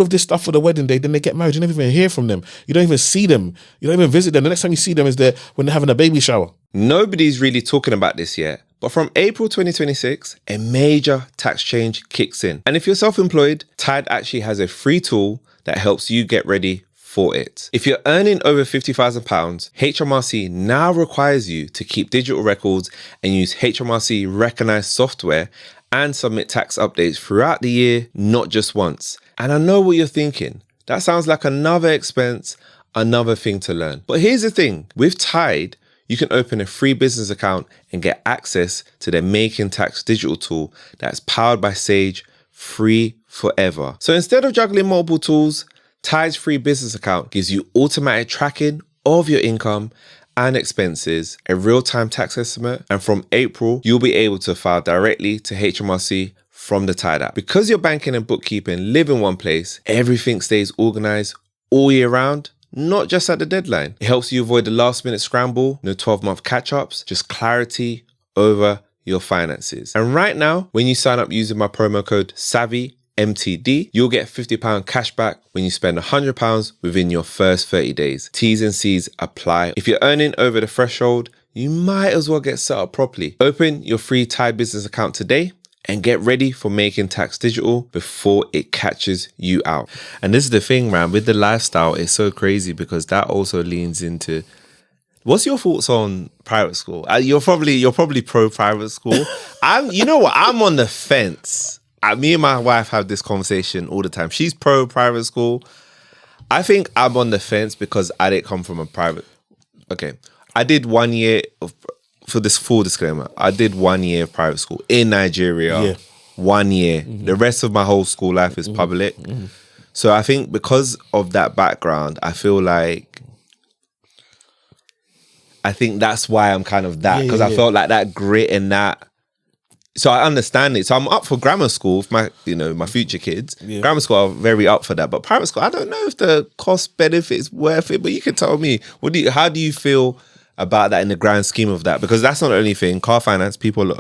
of this stuff for the wedding day, then they get married. You never even hear from them. You don't even see them. You don't even visit them. The next time you see them is when they're having a baby shower. Nobody's really talking about this yet, but from April 2026, a major tax change kicks in. And if you're self-employed, Tide actually has a free tool that helps you get ready for it. If you're earning over £50,000, HMRC now requires you to keep digital records and use HMRC recognized software and submit tax updates throughout the year, not just once. And I know what you're thinking. That sounds like another expense, another thing to learn. But here's the thing, with Tide, you can open a free business account and get access to their Making Tax digital tool that's powered by Sage, free forever. So instead of juggling multiple tools, Tide's free business account gives you automatic tracking of your income and expenses, a real-time tax estimate, and from April, you'll be able to file directly to HMRC from the Tide app. Because your banking and bookkeeping live in one place, everything stays organized all year round, not just at the deadline. It helps you avoid the last minute scramble, no 12-month catch-ups, just clarity over your finances. And right now, when you sign up using my promo code SAVVYMTD, you'll get £50 cash back when you spend £100 within your first 30 days. T's and C's apply. If you're earning over the threshold, you might as well get set up properly. Open your free Thai business account today and get ready for making tax digital before it catches you out. And this is the thing, man, with the lifestyle, it's so crazy because that also leans into, what's your thoughts on private school? You're probably pro private school. You know what? I'm on the fence. Me and my wife have this conversation all the time. She's pro private school. I think I'm on the fence because I didn't come from a private. Okay, I did 1 year of. For this full disclaimer, I did 1 year of private school in Nigeria. Yeah. 1 year. Mm-hmm. The rest of my whole school life is public. Mm-hmm. So I think because of that background, I feel like that's why I'm kind of that. Because I felt like that grit and that. So I understand it. So I'm up for grammar school for my future kids. Yeah. Grammar school, I'm very up for that. But private school, I don't know if the cost benefit is worth it. But you can tell me, how do you feel about that in the grand scheme of that? Because that's not the only thing. Car finance, people,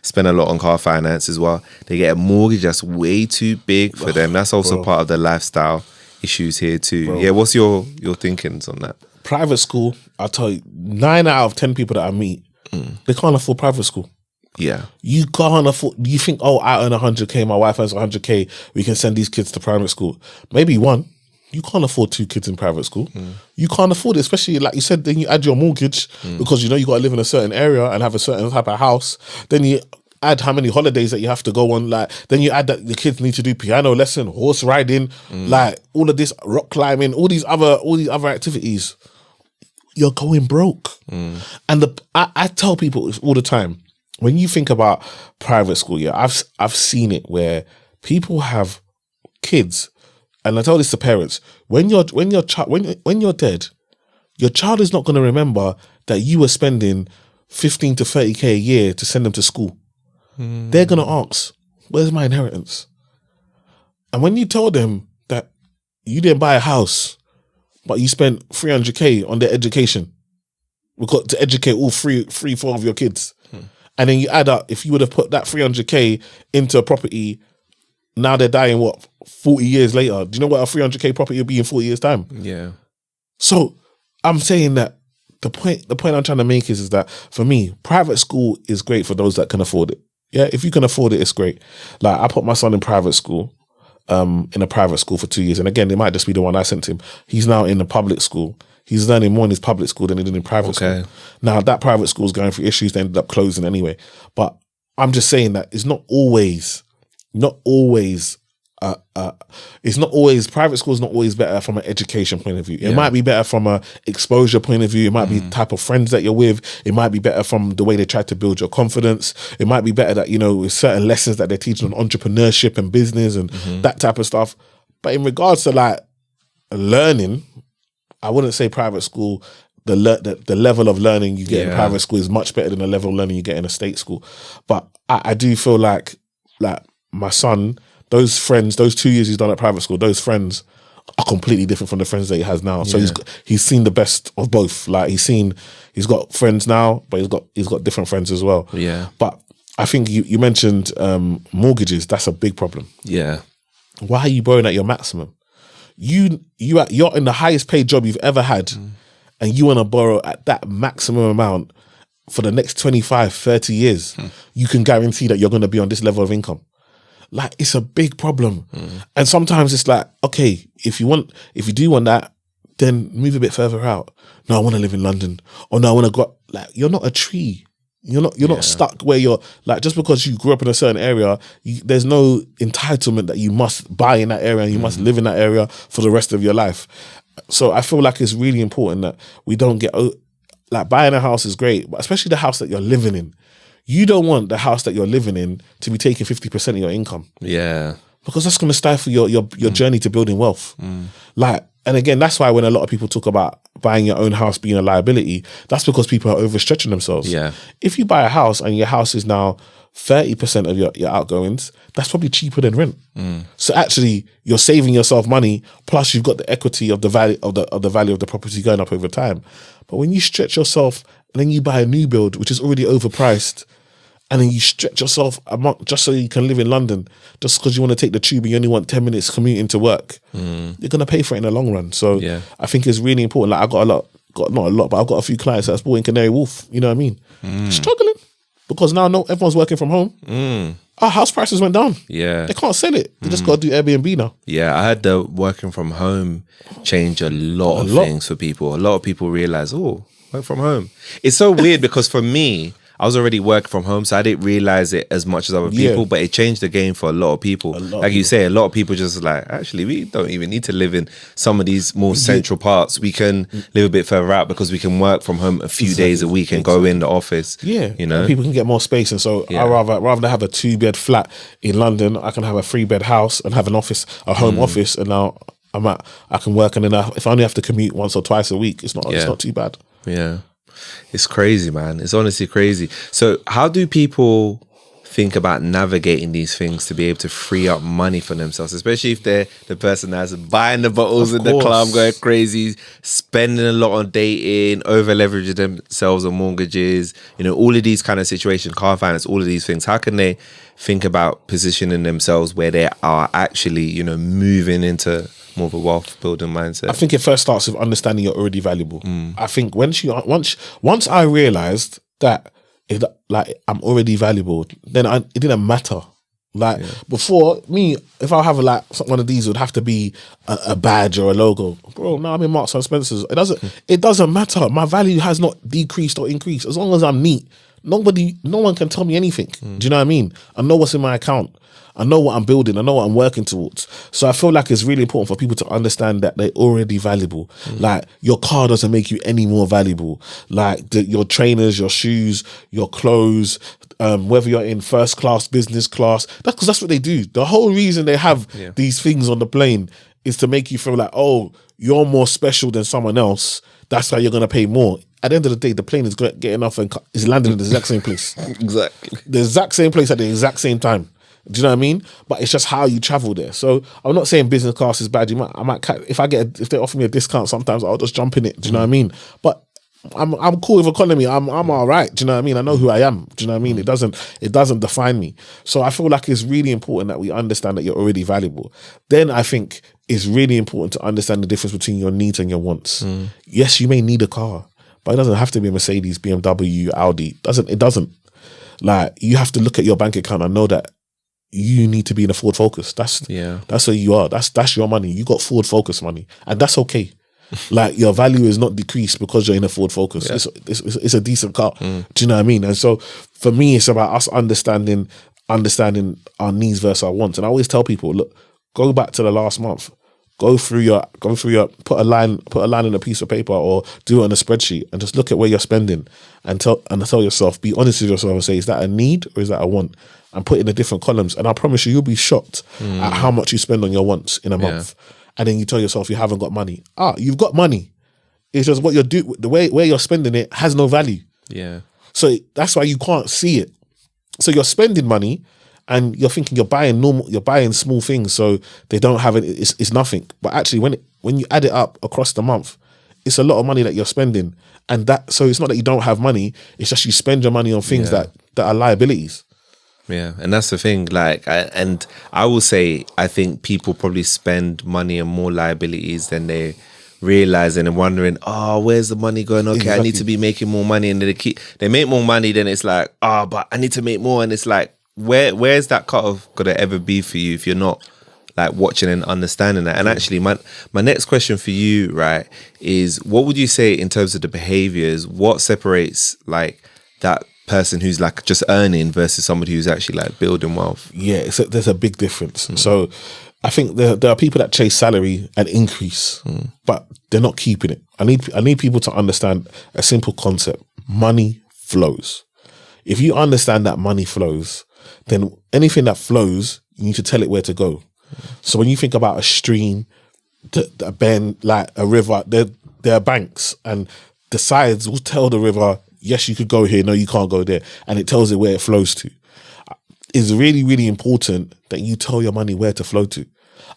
spend a lot on car finance as well. They get a mortgage that's way too big for them. That's also part of the lifestyle issues here too. Bro. Yeah, what's your thinkings on that? Private school, I'll tell you, 9 out of 10 people that I meet, they can't afford private school. Yeah. You can't afford, you think, I earn 100K, my wife earns 100K, we can send these kids to private school. Maybe one. You can't afford 2 kids in private school. You can't afford it, especially like you said, then you add your mortgage because you got to live in a certain area and have a certain type of house. Then you add how many holidays that you have to go on. Like, then you add that the kids need to do piano lesson, horse riding, like all of this, rock climbing, all these other activities. You're going broke. And I tell people all the time, when you think about private school, I've seen it where people have kids. And I tell this to parents: when you're dead, your child is not going to remember that you were spending 15 to 30K a year to send them to school. They're going to ask, "Where's my inheritance?" And when you tell them that you didn't buy a house, but you spent 300K on their education, because to educate all four of your kids, and then you add up, if you would have put that 300K into a property, now they're dying 40 years later. Do you know what a 300K property will be in 40 years' time? Yeah. So I'm saying that the point I'm trying to make is that for me, private school is great for those that can afford it. Yeah, if you can afford it, it's great. Like, I put my son in private school, in a private school for 2 years. And again, it might just be the one I sent him. He's now in the public school. He's learning more in his public school than he did in private school. Now, that private school is going through issues. They ended up closing anyway. But I'm just saying that it's not always private school is not always better from an education point of view. It might be better from a exposure point of view. It might be the type of friends that you're with. It might be better from the way they try to build your confidence. It might be better that, with certain lessons that they're teaching on entrepreneurship and business and that type of stuff. But in regards to like learning, I wouldn't say private school, the level of learning you get in private school is much better than the level of learning you get in a state school. But I do feel like my son, those friends, those 2 years he's done at private school, those friends are completely different from the friends that he has now. So he's seen the best of both. Like, he's got friends now, but he's got different friends as well. Yeah. But I think you mentioned mortgages. That's a big problem. Yeah. Why are you borrowing at your maximum? You're in the highest paid job you've ever had, and you want to borrow at that maximum amount for the next 25, 30 years. You can guarantee that you're going to be on this level of income. Like, it's a big problem. And sometimes it's like, okay, if you do want that, then move a bit further out. No, I want to live in London. Or no, I want to go, like, you're not a tree. You're not stuck where you're, like, just because you grew up in a certain area, there's no entitlement that you must buy in that area and you must live in that area for the rest of your life. So I feel like it's really important that we don't get, like, buying a house is great, but especially the house that you're living in. You don't want the house that you're living in to be taking 50% of your income. Yeah. Because that's going to stifle your journey to building wealth. Like, and again, that's why when a lot of people talk about buying your own house being a liability, that's because people are overstretching themselves. Yeah. If you buy a house and your house is now 30% of your outgoings, that's probably cheaper than rent. So actually you're saving yourself money, plus you've got the equity of the value of the value of the property going up over time. But when you stretch yourself and then you buy a new build, which is already overpriced, and then you stretch yourself a month just so you can live in London, just because you want to take the tube and you only want 10 minutes commuting to work, you're going to pay for it in the long run. So I think it's really important. Like, I got not a lot, but I've got a few clients that's bought in Canary Wharf, you know what I mean? Struggling. Because now everyone's working from home. Our house prices went down. Yeah. They can't sell it. They just got to do Airbnb now. Yeah, I had the working from home change a lot of things for people. A lot of people realize, oh, work from home. It's so weird because for me, I was already working from home, so I didn't realize it as much as other people, but it changed the game for a lot of people. Like you say, a lot of people just like, actually, we don't even need to live in some of these more central parts. We can live a bit further out because we can work from home a few days a week and go in the office. Yeah, you know, and people can get more space. And so I rather than have a 2-bed flat in London, I can have a 3-bed house and have an office, a home office, and now I can work, and then if I only have to commute once or twice a week, it's not too bad. Yeah. It's crazy, man. It's honestly crazy. So how do people think about navigating these things to be able to free up money for themselves, especially if they're the person that's buying the bottles in the club, going crazy, spending a lot on dating, over leveraging themselves on mortgages, you know, all of these kind of situations, car finance, all of these things. How can they think about positioning themselves where they are actually, you know, moving into more of a wealth building mindset? I think it first starts with understanding you're already valuable. I think once I realized that I'm already valuable, then it didn't matter. Before, me, if I have one of these, it would have to be a badge or a logo. Bro, now I'm in Marks and Spencer's. It doesn't matter. My value has not decreased or increased. As long as I'm neat, no one can tell me anything. Do you know what I mean? I know what's in my account. I know what I'm building. I know what I'm working towards. So I feel like it's really important for people to understand that they're already valuable. Like, your car doesn't make you any more valuable. Like, your trainers, your shoes, your clothes, whether you're in first class, business class, because that's what they do. The whole reason they have these things on the plane is to make you feel like, oh, you're more special than someone else. That's why you're going to pay more. At the end of the day, the plane is getting off and is landing in the exact same place. Exactly. The exact same place at the exact same time. Do you know what I mean? But it's just how you travel there. So I'm not saying business class is bad. If they offer me a discount, sometimes I'll just jump in it. Do you know what I mean? But I'm cool with economy. I'm all right. Do you know what I mean? I know who I am. Do you know what I mean? It doesn't define me. So I feel like it's really important that we understand that you're already valuable. Then I think it's really important to understand the difference between your needs and your wants. Yes, you may need a car, but it doesn't have to be a Mercedes, BMW, Audi. It doesn't. Like, you have to look at your bank account and know that you need to be in a Ford Focus. That's where you are. That's your money. You got Ford Focus money, and that's okay. Like, your value is not decreased because you're in a Ford Focus. It's a decent car. Do you know what I mean? And so for me, it's about us understanding our needs versus our wants. And I always tell people, look, go back to the last month. Go through your put a line in a piece of paper or do it on a spreadsheet and just look at where you're spending and tell yourself, be honest with yourself and say, is that a need or is that a want? And put it in the different columns. And I promise you'll be shocked at how much you spend on your wants in a month. And then you tell yourself you haven't got money. You've got money. It's just what you're doing, the way where you're spending it has no value. Yeah. So that's why you can't see it. So you're spending money and you're thinking you're buying small things, so they don't have it. It's nothing. But actually, when you add it up across the month, it's a lot of money that you're spending. And so it's not that you don't have money. It's just you spend your money on things that are liabilities. Yeah, and that's the thing. Like, I will say, I think people probably spend money on more liabilities than they realize, and wondering, where's the money going? Okay, exactly. I need to be making more money, and they make more money. Then it's like, but I need to make more, and it's like, where's that cutoff gonna ever be for you if you're not like watching and understanding that? And actually, my next question for you, right, is what would you say in terms of the behaviors? What separates like that person who's like just earning versus somebody who's actually like building wealth? Yeah, there's a big difference. So I think there are people that chase salary and increase, but they're not keeping it. I need people to understand a simple concept: money flows. If you understand that money flows, then anything that flows, you need to tell it where to go. So when you think about a stream, a bend, like a river, there are banks, and the sides will tell the river, yes, you could go here, no, you can't go there. And it tells it where it flows to. it's really, really important that you tell your money where to flow to.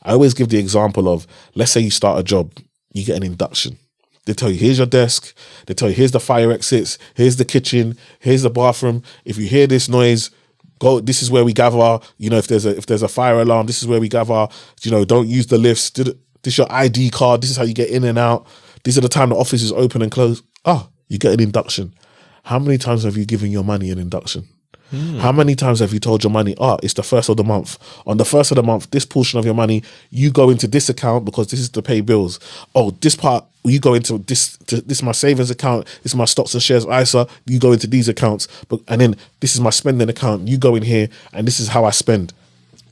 I always give the example of, let's say you start a job, you get an induction. They tell you, here's your desk. They tell you, here's the fire exits. Here's the kitchen. Here's the bathroom. If you hear this noise, go. This is where we gather. You know, if there's a fire alarm, this is where we gather. You know, don't use the lifts. This is your ID card. This is how you get in and out. These are the time the office is open and closed. You get an induction. How many times have you given your money an induction? How many times have you told your money, it's the first of the month. On the first of the month, this portion of your money, you go into this account because this is to pay bills. This part, you go into this is my savings account, this is my stocks and shares ISA, you go into these accounts, and then this is my spending account, you go in here, and this is how I spend.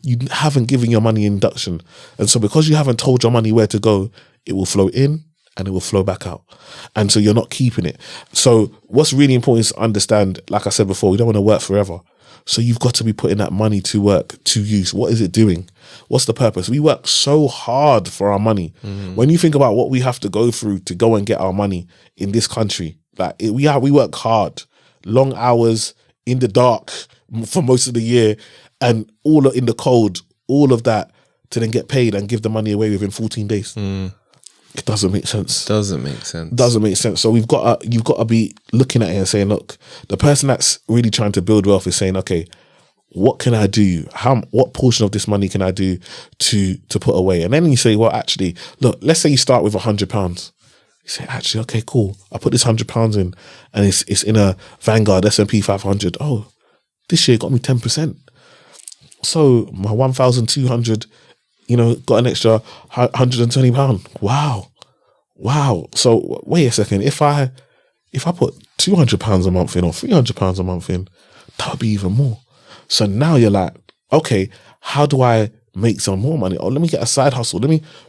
You haven't given your money an induction. And so because you haven't told your money where to go, it will flow in and it will flow back out. And so you're not keeping it. So what's really important is to understand, like I said before, we don't want to work forever. So you've got to be putting that money to work, to use. What is it doing? What's the purpose? We work so hard for our money. When you think about what we have to go through to go and get our money in this country, like we work hard, long hours in the dark for most of the year, and all in the cold, all of that to then get paid and give the money away within 14 days. It doesn't make sense. Doesn't make sense. So you've got to be looking at it and saying, look, the person that's really trying to build wealth is saying, okay, what can I do? What portion of this money can I do to put away? And then you say, well, actually, look, let's say you start with £100. You say, actually, okay, cool. I put this £100 in, and it's in a Vanguard S&P 500. Oh, this year got me 10%. So my 1,200. Got an extra £120. Wow. So wait a second. If I put £200 a month in or £300 a month in, that would be even more. So now you're like, okay, how do I make some more money? Let me get a side hustle.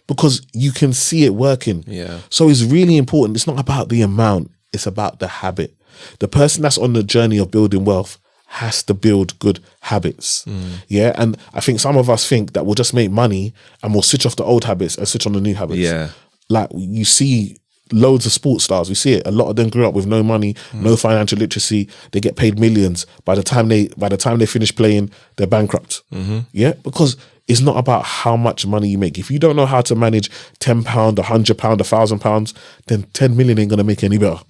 Because you can see it working. Yeah. So it's really important. It's not about the amount. It's about the habit. The person that's on the journey of building wealth has to build good habits. Yeah. And I think some of us think that we'll just make money and we'll switch off the old habits and switch on the new habits. Yeah. Like you see loads of sports stars, we see it. A lot of them grew up with no money, no financial literacy. They get paid millions. By the time they finish playing, they're bankrupt. Yeah. Because it's not about how much money you make. If you don't know how to manage £10, £100, £1,000, then 10 million ain't going to make any better.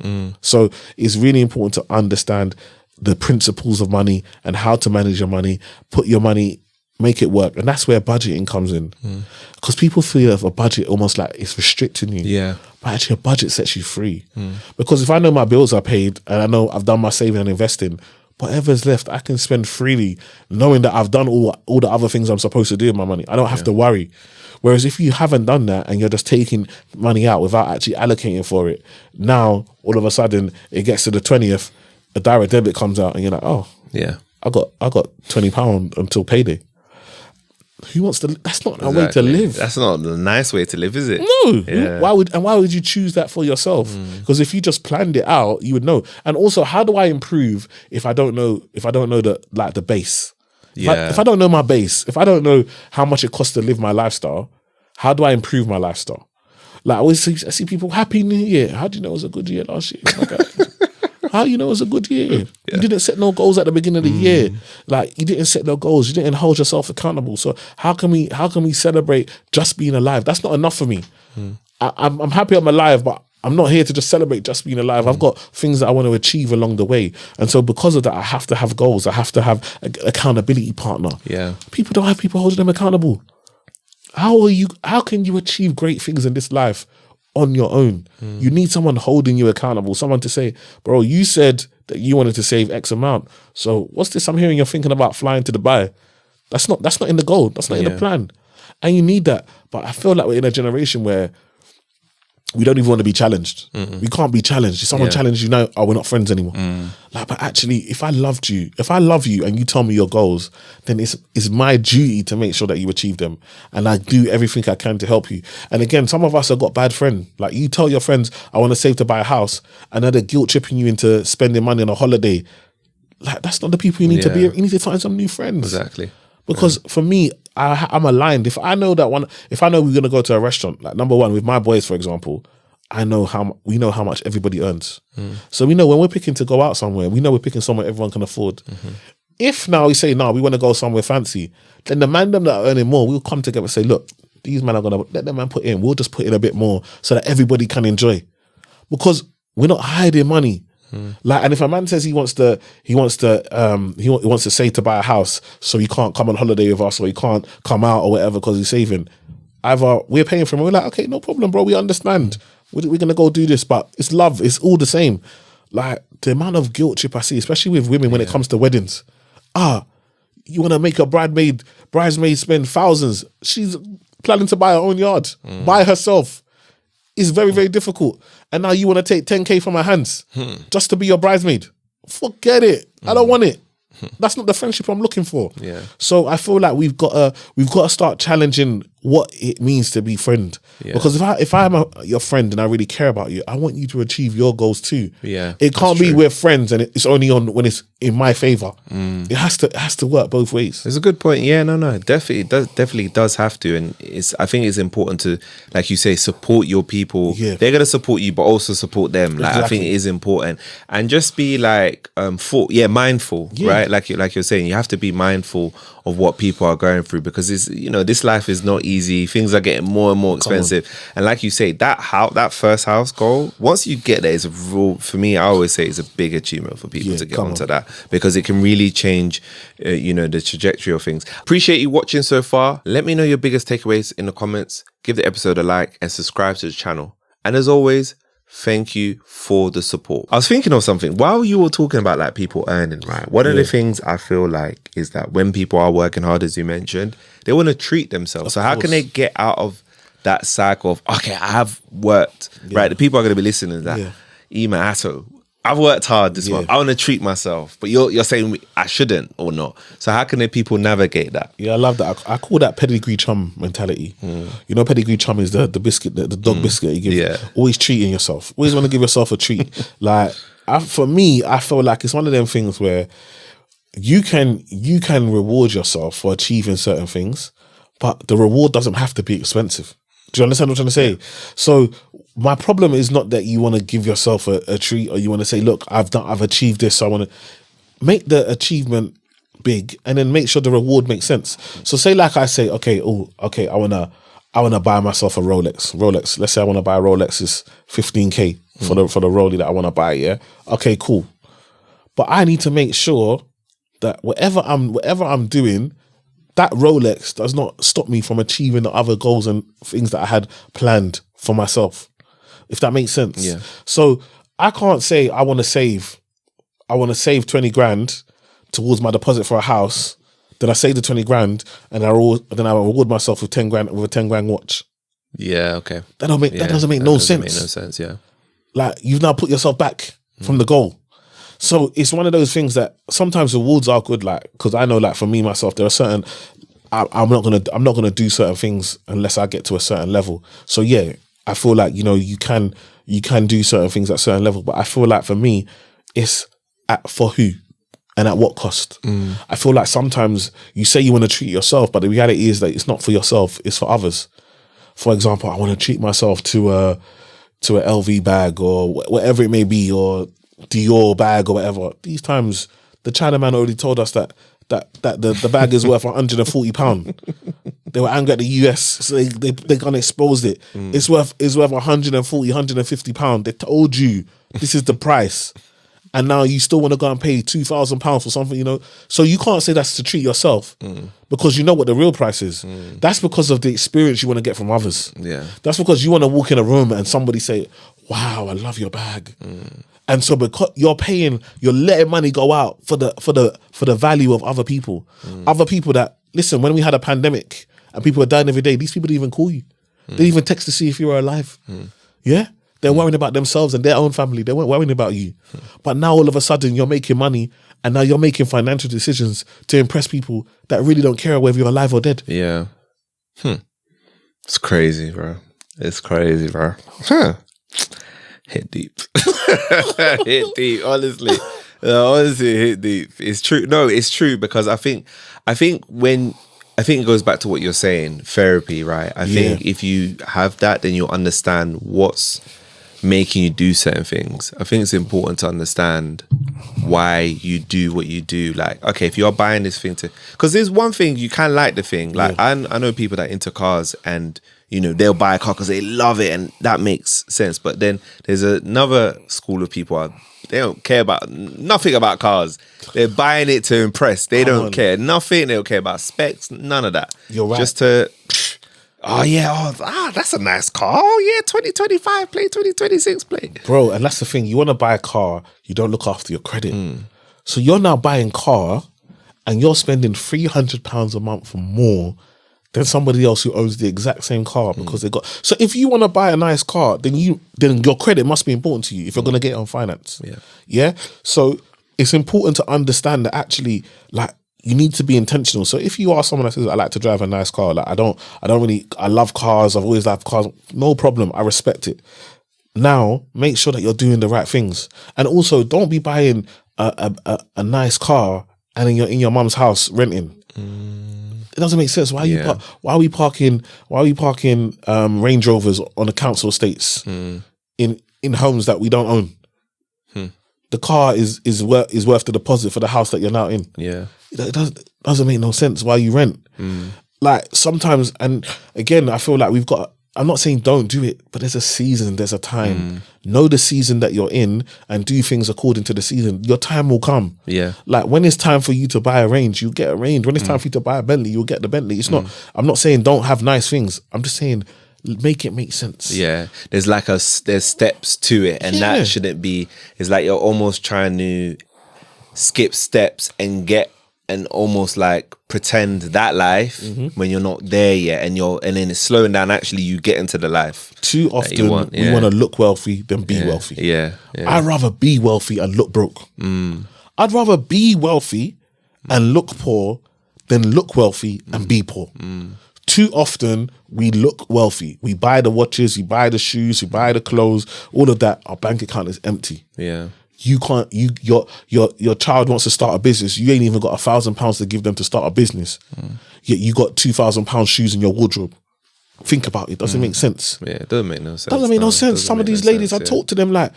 So it's really important to understand the principles of money and how to manage your money, put your money, make it work. And that's where budgeting comes in. Because people feel of a budget almost like it's restricting you. Yeah. But actually a budget sets you free. Because if I know my bills are paid and I know I've done my saving and investing, whatever's left, I can spend freely knowing that I've done all the other things I'm supposed to do with my money. I don't have to worry. Whereas if you haven't done that and you're just taking money out without actually allocating for it, now all of a sudden it gets to the 20th, a direct debit comes out and you're like, oh, yeah, I got £20 until payday. Who wants to? That's not a way to live. That's not the nice way to live, is it? No. Yeah. Why would you choose that for yourself? Because if you just planned it out, you would know. And also, how do I improve if I don't know the base? If I don't know my base, if I don't know how much it costs to live my lifestyle, how do I improve my lifestyle? Like I see people, Happy New Year. How do you know it was a good year last year? How you know it was a good year? Yeah. You didn't set no goals at the beginning of the year. Like you didn't set no goals. You didn't hold yourself accountable. So how can we celebrate just being alive? That's not enough for me. I'm happy I'm alive, but I'm not here to just celebrate just being alive. I've got things that I want to achieve along the way. And so because of that, I have to have goals. I have to have an accountability partner. Yeah. People don't have people holding them accountable. How can you achieve great things in this life on your own? You need someone holding you accountable, someone to say, bro, you said that you wanted to save X amount. So what's this I'm hearing you're thinking about flying to Dubai? That's not in the goal. That's not in the plan. And you need that. But I feel like we're in a generation where we don't even want to be challenged. We can't be challenged. If someone challenges you now, we're not friends anymore. Like, but actually, if I love you and you tell me your goals, then it's my duty to make sure that you achieve them. And I do everything I can to help you. And again, some of us have got bad friends. Like you tell your friends, I want to save to buy a house, and then they're guilt tripping you into spending money on a holiday. Like that's not the people you need to be. You need to find some new friends. Exactly. Because for me, I'm aligned. If I know we're gonna go to a restaurant, like number one with my boys, for example, we know how much everybody earns. So we know when we're picking to go out somewhere, we know we're picking somewhere everyone can afford. If now we say, no, we want to go somewhere fancy, then the man them that are earning more, we'll come together and say, look, these men are going to let them man put in. We'll just put in a bit more so that everybody can enjoy. Because we're not hiding money. Like, and if a man says he wants to save to buy a house, so he can't come on holiday with us, or he can't come out or whatever because he's saving, either we're paying for him, we're like, okay, no problem, bro, we understand. We're gonna go do this, but it's love, it's all the same. Like, the amount of guilt trip I see, especially with women when it comes to weddings. You want to make a bridesmaid spend thousands. She's planning to buy her own yard by herself. It's very, very difficult. And now you want to take 10K from her hands just to be your bridesmaid. Forget it. I don't want it. That's not the friendship I'm looking for. Yeah. So I feel like we've got to start challenging what it means to be friend. Yeah. Because if I'm your friend and I really care about you, I want you to achieve your goals too. Yeah. It can't be we're friends and it's only on when it's in my favor. It has to work both ways. It's a good point. Yeah, no, definitely does have to, and I think it's important to, like you say, support your people. Yeah. They're gonna support you, but also support them. Like, I think it is important, and just be like mindful, right? Like you're saying, you have to be mindful of what people are going through, because this life is not easy. Things are getting more and more expensive, and like you say, that first house goal, once you get there, is a real, for me, I always say, it's a big achievement for people to get onto that, because it can really change the trajectory of things. Appreciate you watching so far. Let me know your biggest takeaways in the comments. Give the episode a like and subscribe to the channel, and as always, thank you for the support. I was thinking of something while you were talking about like people earning, right? One of the things I feel like is that when people are working hard, as you mentioned, they want to treat themselves. So how can they get out of that cycle of, okay, I have worked, right? The people are going to be listening to that. Emmanuel Asuquo, I've worked hard this month. I want to treat myself, but you're saying I shouldn't or not. So how can the people navigate that? Yeah, I love that. I call that pedigree chum mentality. You know, pedigree chum is the biscuit, the dog biscuit you give. Yeah. Always treating yourself. Always want to give yourself a treat. Like, for me, I feel like it's one of them things where you can reward yourself for achieving certain things, but the reward doesn't have to be expensive. Do you understand what I'm trying to say? So my problem is not that you want to give yourself a treat, or you want to say, look, I've achieved this, so I want to make the achievement big, and then make sure the reward makes sense. So say, like I say, okay, I wanna buy myself a Rolex. Let's say I want to buy a Rolex, is 15K for the Rolex that I want to buy. Yeah, okay, cool. But I need to make sure that whatever I'm doing, that Rolex does not stop me from achieving the other goals and things that I had planned for myself, if that makes sense. Yeah. So I can't say I want to save 20 grand towards my deposit for a house. Then I save the 20 grand and then I reward myself with 10 grand with a 10 grand watch. Yeah, okay. That doesn't make no sense. Yeah. Like, you've now put yourself back from the goal. So it's one of those things that sometimes rewards are good, like, because I know, like, for me myself, there are certain I'm not gonna do certain things unless I get to a certain level. So yeah, I feel like, you can do certain things at a certain level, but I feel like for me, it's for who and at what cost. I feel like sometimes you say you want to treat yourself, but the reality is that it's not for yourself, it's for others. For example, I want to treat myself to a LV bag or whatever it may be, or Dior bag or whatever. These times, the Chinaman already told us that the bag is worth £140. They were angry at the US, so they gonna expose it. It's worth £140, £150. They told you this is the price, and now you still want to go and pay £2,000 for something, So you can't say that's to treat yourself, because you know what the real price is. That's because of the experience you want to get from others. Yeah, that's because you want to walk in a room and somebody say, "Wow, I love your bag." And so because you're letting money go out for the value of other people. Other people that, listen, when we had a pandemic and people were dying every day, these people didn't even call you. They didn't even text to see if you were alive. Yeah? They're worrying about themselves and their own family. They weren't worrying about you. But now all of a sudden you're making money, and now you're making financial decisions to impress people that really don't care whether you're alive or dead. Yeah. It's crazy, bro. It's crazy, bro. Hit deep. Hit deep, honestly. Honestly, hit deep. It's true. No, it's true, because I think it goes back to what you're saying, therapy, right? I think if you have that, then you'll understand what's making you do certain things. I think it's important to understand why you do what you do. Like, okay, if you're buying this thing because there's one thing, you can like the thing. Like, I know people that are into cars and, you know, they'll buy a car because they love it and that makes sense. But then there's another school of people, they don't care about nothing about cars. They're buying it to impress. They don't care nothing. They don't care about specs, none of that. You're right. Just to... that's a nice car. Oh, yeah, 2025 plate, 2026 plate. Bro, and that's the thing. You want to buy a car, you don't look after your credit. So you're now buying a car and you're spending £300 a month more than somebody else who owns the exact same car because they got... So if you want to buy a nice car, then your credit must be important to you if you're going to get it on finance. Yeah? So it's important to understand that actually, like, you need to be intentional. So if you are someone that says, I like to drive a nice car, like I love cars, I've always loved cars, no problem, I respect it. Now, make sure that you're doing the right things. And also, don't be buying a nice car and then you're in your mum's house renting. It doesn't make sense. Why are we parking Range Rovers on the council estates in homes that we don't own? The car is worth the deposit for the house that you're now in. Yeah. It doesn't make no sense why you rent. Like sometimes, and again, I feel like I'm not saying don't do it, but there's a season, there's a time. Know the season that you're in and do things according to the season. Your time will come. Yeah. Like when it's time for you to buy a Range, you get a Range. When it's time for you to buy a Bentley, you'll get the Bentley. It's not, I'm not saying don't have nice things. I'm just saying make it make sense. Yeah. There's there's steps to it and that shouldn't be, it's like you're almost trying to skip steps and almost like pretend that life when you're not there yet and then it's slowing down. Actually, you get into the life. Too often we want to look wealthy than be wealthy. I'd rather be wealthy and look broke. I'd rather be wealthy and look poor than look wealthy and be poor. Too often we look wealthy. We buy the watches, we buy the shoes, we buy the clothes, all of that. Our bank account is empty. Yeah. You can't. Your child wants to start a business. You ain't even got £1,000 to give them to start a business. Yet you got £2,000 shoes in your wardrobe. Think about it. Doesn't make sense. Yeah, it doesn't make no sense. Doesn't make no sense. Some of these ladies, I talk to them like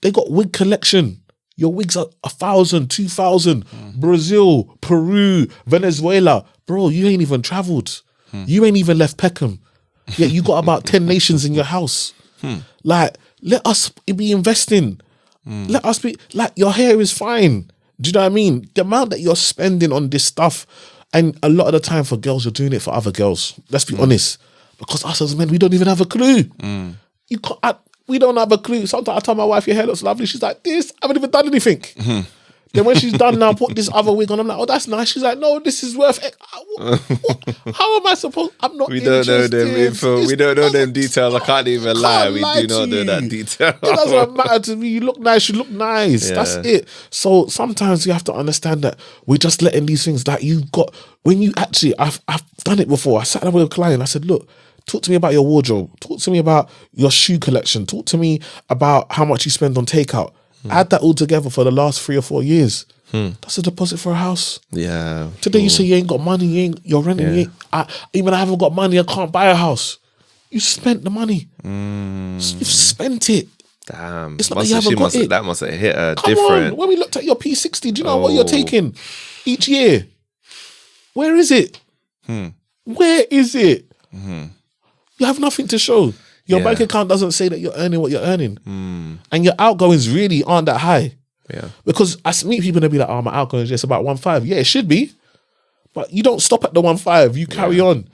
they got wig collection. Your wigs are 1,000, 2,000. Brazil, Peru, Venezuela. Bro, you ain't even travelled. You ain't even left Peckham. Yet you got about 10 nations in your house. Like, let us be investing. Let us be, like, your hair is fine. Do you know what I mean? The amount that you're spending on this stuff, and a lot of the time for girls, you're doing it for other girls. Let's be honest. Because us as men, we don't even have a clue. We don't have a clue. Sometimes I tell my wife, your hair looks lovely. She's like, this, I haven't even done anything. Then when she's done now, put this other wig on. I'm like, oh, that's nice. She's like, no, this is worth it. How am I supposed? I'm not. We don't know them info. We don't know them details. I can't even lie. We do not know that detail. It doesn't matter to me. You look nice. You look nice. Yeah. That's it. So sometimes you have to understand that we're just letting these things that you've got. When you actually, I've done it before. I sat down with a client. I said, look, talk to me about your wardrobe. Talk to me about your shoe collection. Talk to me about how much you spend on takeout. Add that all together for the last 3 or 4 years. That's a deposit for a house. Yeah. Today you say you ain't got money, you're renting. I haven't got money, I can't buy a house. You spent the money. You've spent it. Damn. It's not like you haven't got it. That must have hit her different. On. When we looked at your P60, do you know what you're taking each year? Where is it? Where is it? You have nothing to show. Your bank account doesn't say that you're earning what you're earning. And your outgoings really aren't that high. Yeah. Because I meet people and they'll be like, oh, my outgoings is just about 1.5. Yeah, it should be. But you don't stop at the 1.5. You carry on.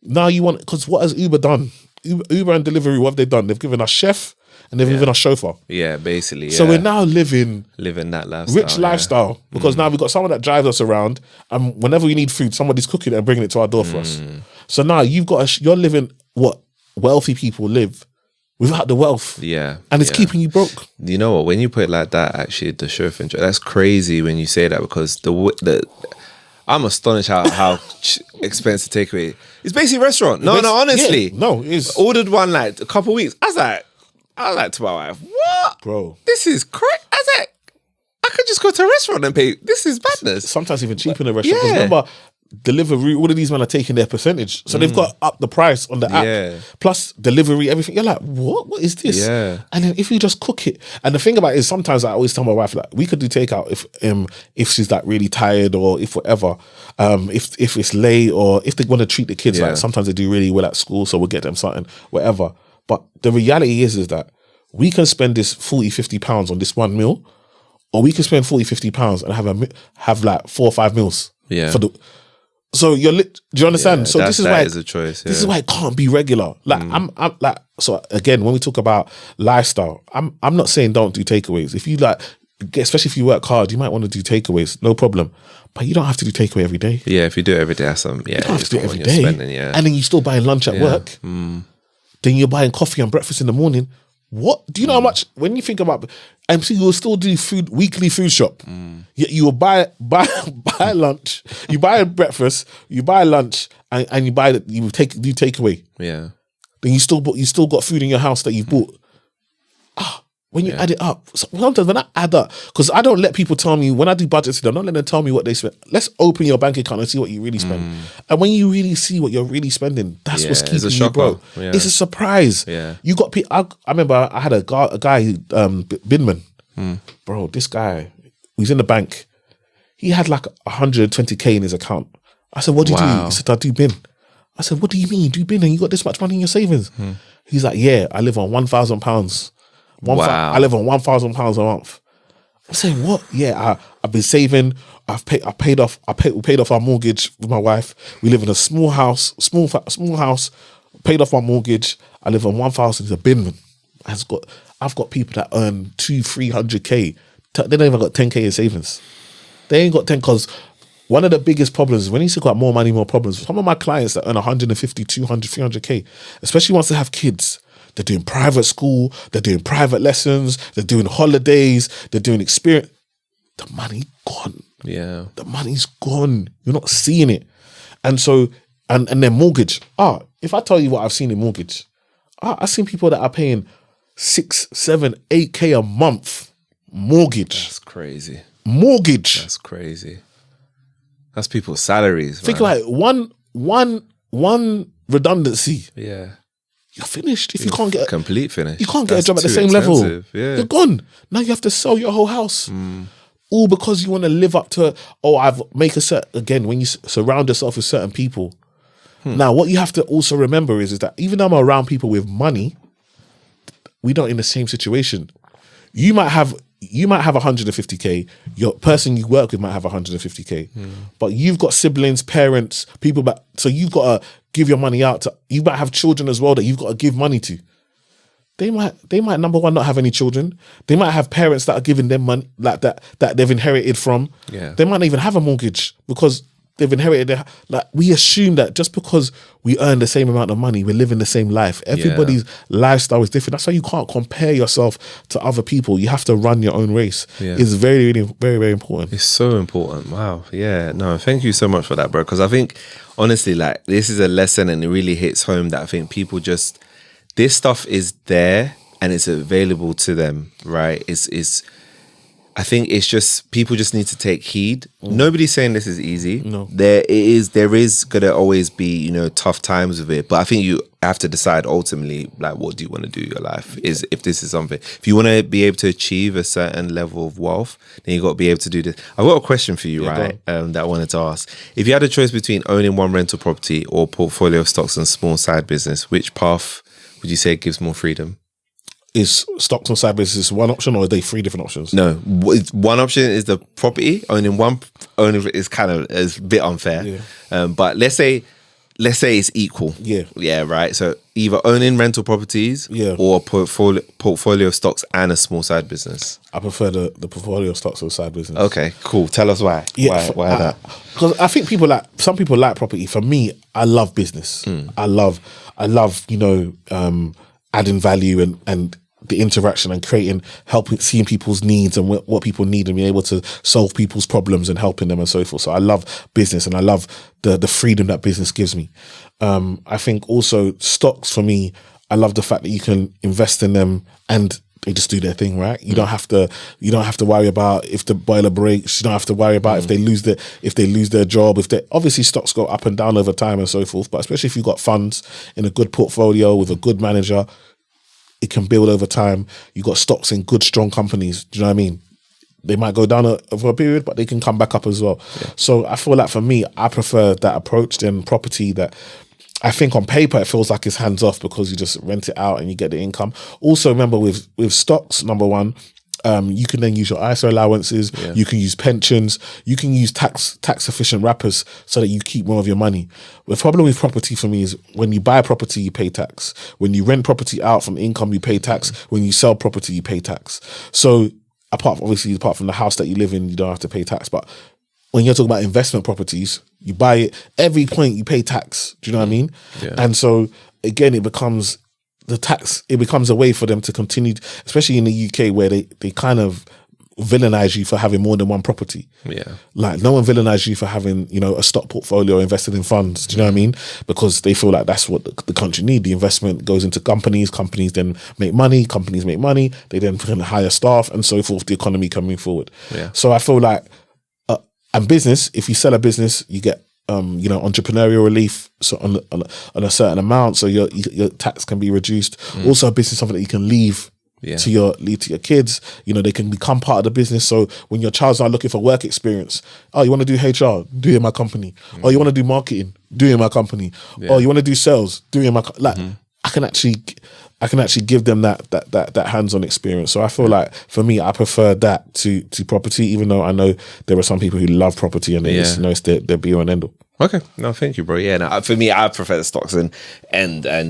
Now you want, because what has Uber done? Uber and Deliveroo, what have they done? They've given us chef and they've given us chauffeur. Yeah, basically. Yeah. So we're now living that lifestyle. Rich lifestyle. Because now we've got someone that drives us around and whenever we need food, somebody's cooking it and bringing it to our door for us. So now you're living what wealthy people live without the wealth. Yeah. And it's keeping you broke. You know what? When you put it like that, actually, the chauffeur, that's crazy when you say that because I'm astonished how expensive takeaway. It's basically restaurant. No, honestly. Yeah, no, it is. Ordered one like a couple of weeks. I was like to my wife, what? Bro. This is crazy. I was like, I could just go to a restaurant and pay. This is madness. Sometimes even cheaper in a restaurant. Because remember, Deliveroo, all of these men are taking their percentage. So they've got up the price on the app. Yeah. Plus delivery, everything. You're like, what? What is this? Yeah. And then if you just cook it. And the thing about it is sometimes I always tell my wife, like, we could do takeout if she's like really tired or if whatever. If it's late or if they want to treat the kids, like sometimes they do really well at school, so we'll get them something, whatever. But the reality is that we can spend this 40, 50 pounds on this one meal, or we can spend 40, 50 pounds and have like 4 or 5 meals. Yeah. So do you understand? Yeah, so this is why is a choice. This is why it can't be regular. Like I'm like, so again, when we talk about lifestyle, I'm not saying don't do takeaways. If you like, especially if you work hard, you might want to do takeaways, no problem. But you don't have to do takeaway every day. Yeah, if you do it every day, that's you don't have to do it every day. Spending, and then you still buying lunch at work. Then you're buying coffee and breakfast in the morning. What do you know how much? When you think about MC, you will still do weekly food shop. You will buy lunch, you buy breakfast, you buy lunch, and you do takeaway. Yeah. Then you still got food in your house that you bought. When you add it up, sometimes when I add up, because I don't let people tell me, when I do budgets to them, I'm not letting them tell me what they spend. Let's open your bank account and see what you really spend. And when you really see what you're really spending, that's what's keeping you broke. Yeah. It's a surprise. Yeah. You got people. I remember I had a guy, Binman. Bro, this guy, he's in the bank. He had like 120k in his account. I said, what do you do? He said, I do bin. I said, what do you mean you do bin and you got this much money in your savings? He's like, yeah, I live on £1,000. I live on £1,000 a month. I'm saying, what? Yeah, I've been saving. We paid off our mortgage with my wife. We live in a small house. Paid off our mortgage. I live on 1,000. He's a binman. I've got people that earn 200-300k. They don't even got 10k in savings. They ain't got 10 because one of the biggest problems is when you say got more money, more problems. Some of my clients that earn 150, 200, 300k, especially once they have kids. They're doing private school, they're doing private lessons, they're doing holidays, they're doing experience. The money gone. Yeah. The money's gone. You're not seeing it. And so, and then mortgage. If I tell you what I've seen in mortgage, I've seen people that are paying 6, 7, 8k a month. Mortgage. That's crazy. Mortgage. That's crazy. That's people's salaries. Think like one redundancy. Yeah. You're finished. If you can't get complete finish, you can't get a job at the same level. Yeah. You're gone. Now you have to sell your whole house, all because you want to live up to. When you surround yourself with certain people. Now, what you have to also remember is that even though I'm around people with money, we're not in the same situation. You might have 150k. Your person you work with might have 150k, but you've got siblings, parents, people. So you've got to give your money out to. You might have children as well that you've got to give money to. They might number one not have any children. They might have parents that are giving them money like that they've inherited from. Yeah. They might not even have a mortgage because they've inherited. We assume that just because we earn the same amount of money, we're living the same life. Everybody's lifestyle is different. That's why you can't compare yourself to other people. You have to run your own race. Yeah. It's very, really, very, very important. It's so important. Wow. Yeah. No, thank you so much for that, bro. Because I think, honestly, like, this is a lesson and it really hits home that I think people this stuff is there and it's available to them, right? I think it's just, people just need to take heed. Nobody's saying this is easy. No. There is gonna always be, tough times with it. But I think you have to decide ultimately, like, what do you want to do in your life? Is if this is something, if you want to be able to achieve a certain level of wealth, then you got to be able to do this. I've got a question for you, right? That I wanted to ask. If you had a choice between owning one rental property or portfolio of stocks and small side business, which path would you say gives more freedom? Is stocks on side business one option or are they 3 different options? No, one option is the property. Owning is is a bit unfair. Yeah. But let's say it's equal. Yeah, right. So either owning rental properties or a portfolio of stocks and a small side business. I prefer the portfolio of stocks or side business. Okay, cool. Tell us why. Why that? Because I think some people like property. For me, I love business. I love adding value and the interaction and helping, seeing people's needs and what people need and being able to solve people's problems and helping them and so forth. So I love business and I love the freedom that business gives me. I think also stocks for me, I love the fact that you can invest in them and they just do their thing, right? You don't have to worry about if the boiler breaks. You don't have to worry about if they lose their job. Obviously stocks go up and down over time and so forth, but especially if you've got funds in a good portfolio with a good manager, it can build over time. You got stocks in good, strong companies. Do you know what I mean? They might go down over a period, but they can come back up as well. Yeah. So I feel like for me, I prefer that approach than property that I think on paper it feels like it's hands off because you just rent it out and you get the income. Also, remember with stocks, number one, you can then use your ISA allowances. Yeah. You can use pensions. You can use tax efficient wrappers so that you keep more of your money. The problem with property for me is when you buy property, you pay tax. When you rent property out from income, you pay tax. When you sell property, you pay tax. So apart from the house that you live in, you don't have to pay tax. But when you're talking about investment properties, you buy it, every point you pay tax. Do you know what I mean? Yeah. And so again, it becomes a way for them to continue, especially in the UK where they kind of villainize you for having more than one property. Yeah. Like no one villainizes you for having, a stock portfolio invested in funds. Do you know what I mean? Because they feel like that's what the country need. The investment goes into companies then make money, companies make money, they then can hire staff and so forth, the economy coming forward. Yeah. So I feel like, and business, if you sell a business, you get entrepreneurial relief so on a certain amount, so your tax can be reduced. Also, a business, something that you can leave to your kids. They can become part of the business. So when your child's not looking for work experience, you want to do HR, do it in my company. Oh, you want to do marketing, do it in my company. Oh, you want to do sales, do it in my I can actually give them that hands-on experience. So I feel like for me, I prefer that to property, even though I know there are some people who love property and it's their be all and end all. Okay, no, thank you, bro. Yeah, no, for me, I prefer the stocks and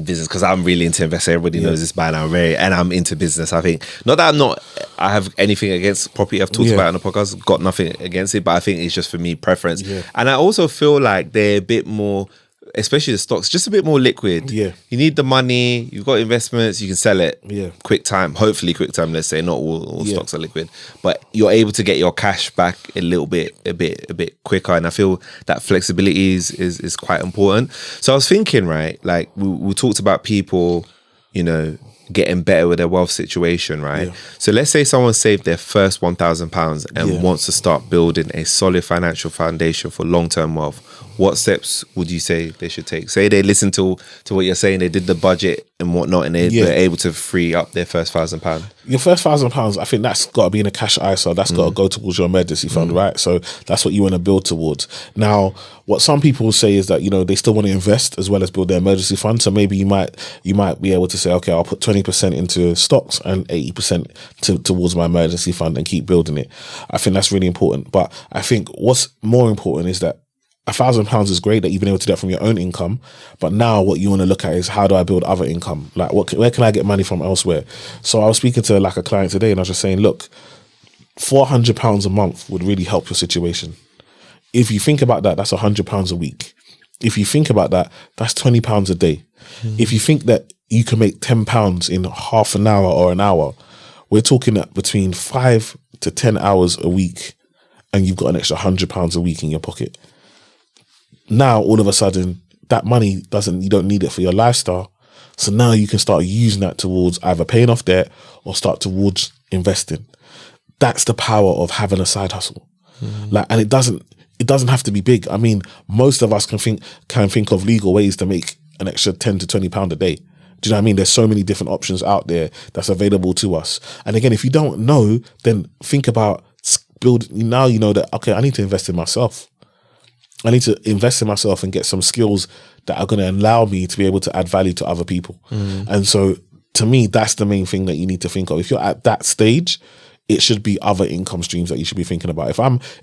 business because I'm really into investing. Everybody knows this by now, and I'm into business. I think not that I have anything against property. I've talked about it on the podcast, got nothing against it, but I think it's just for me preference. Yeah. And I also feel like they're a bit more, especially the stocks, just a bit more liquid. Yeah. You need the money, you've got investments, you can sell it hopefully quick time, let's say. Not all stocks are liquid, but you're able to get your cash back a bit quicker. And I feel that flexibility is quite important. So I was thinking, right, like we talked about people, getting better with their wealth situation, right? Yeah. So let's say someone saved their first £1,000 and wants to start building a solid financial foundation for long-term wealth. What steps would you say they should take? Say they listen to what you're saying, they did the budget and whatnot, and they're able to free up their first £1,000. Your first £1,000, I think that's got to be in a cash ISA. That's got to go towards your emergency fund, right? So that's what you want to build towards. Now, what some people say is that they still want to invest as well as build their emergency fund. So maybe you might be able to say, okay, I'll put 20% into stocks and 80% towards my emergency fund and keep building it. I think that's really important. But I think what's more important is that £1,000 is great that you've been able to do that from your own income, but now what you want to look at is how do I build other income? Like where can I get money from elsewhere? So I was speaking to a client today and I was just saying, look, £400 a month would really help your situation. If you think about that, that's £100 a week. If you think about that, that's £20 a day. If you think that you can make £10 in half an hour or an hour, we're talking at between 5 to 10 hours a week, and you've got an extra £100 a week in your pocket. Now, all of a sudden, that money you don't need it for your lifestyle. So now you can start using that towards either paying off debt or start towards investing. That's the power of having a side hustle. And it doesn't have to be big. I mean, most of us can think of legal ways to make an extra £10 to £20 a day. Do you know what I mean? There's so many different options out there that's available to us. And again, if you don't know, then think about building. Now you know that, okay, I need to invest in myself. I need to invest in myself and get some skills that are going to allow me to be able to add value to other people. And so to me, that's the main thing that you need to think of. If you're at that stage, it should be other income streams that you should be thinking about.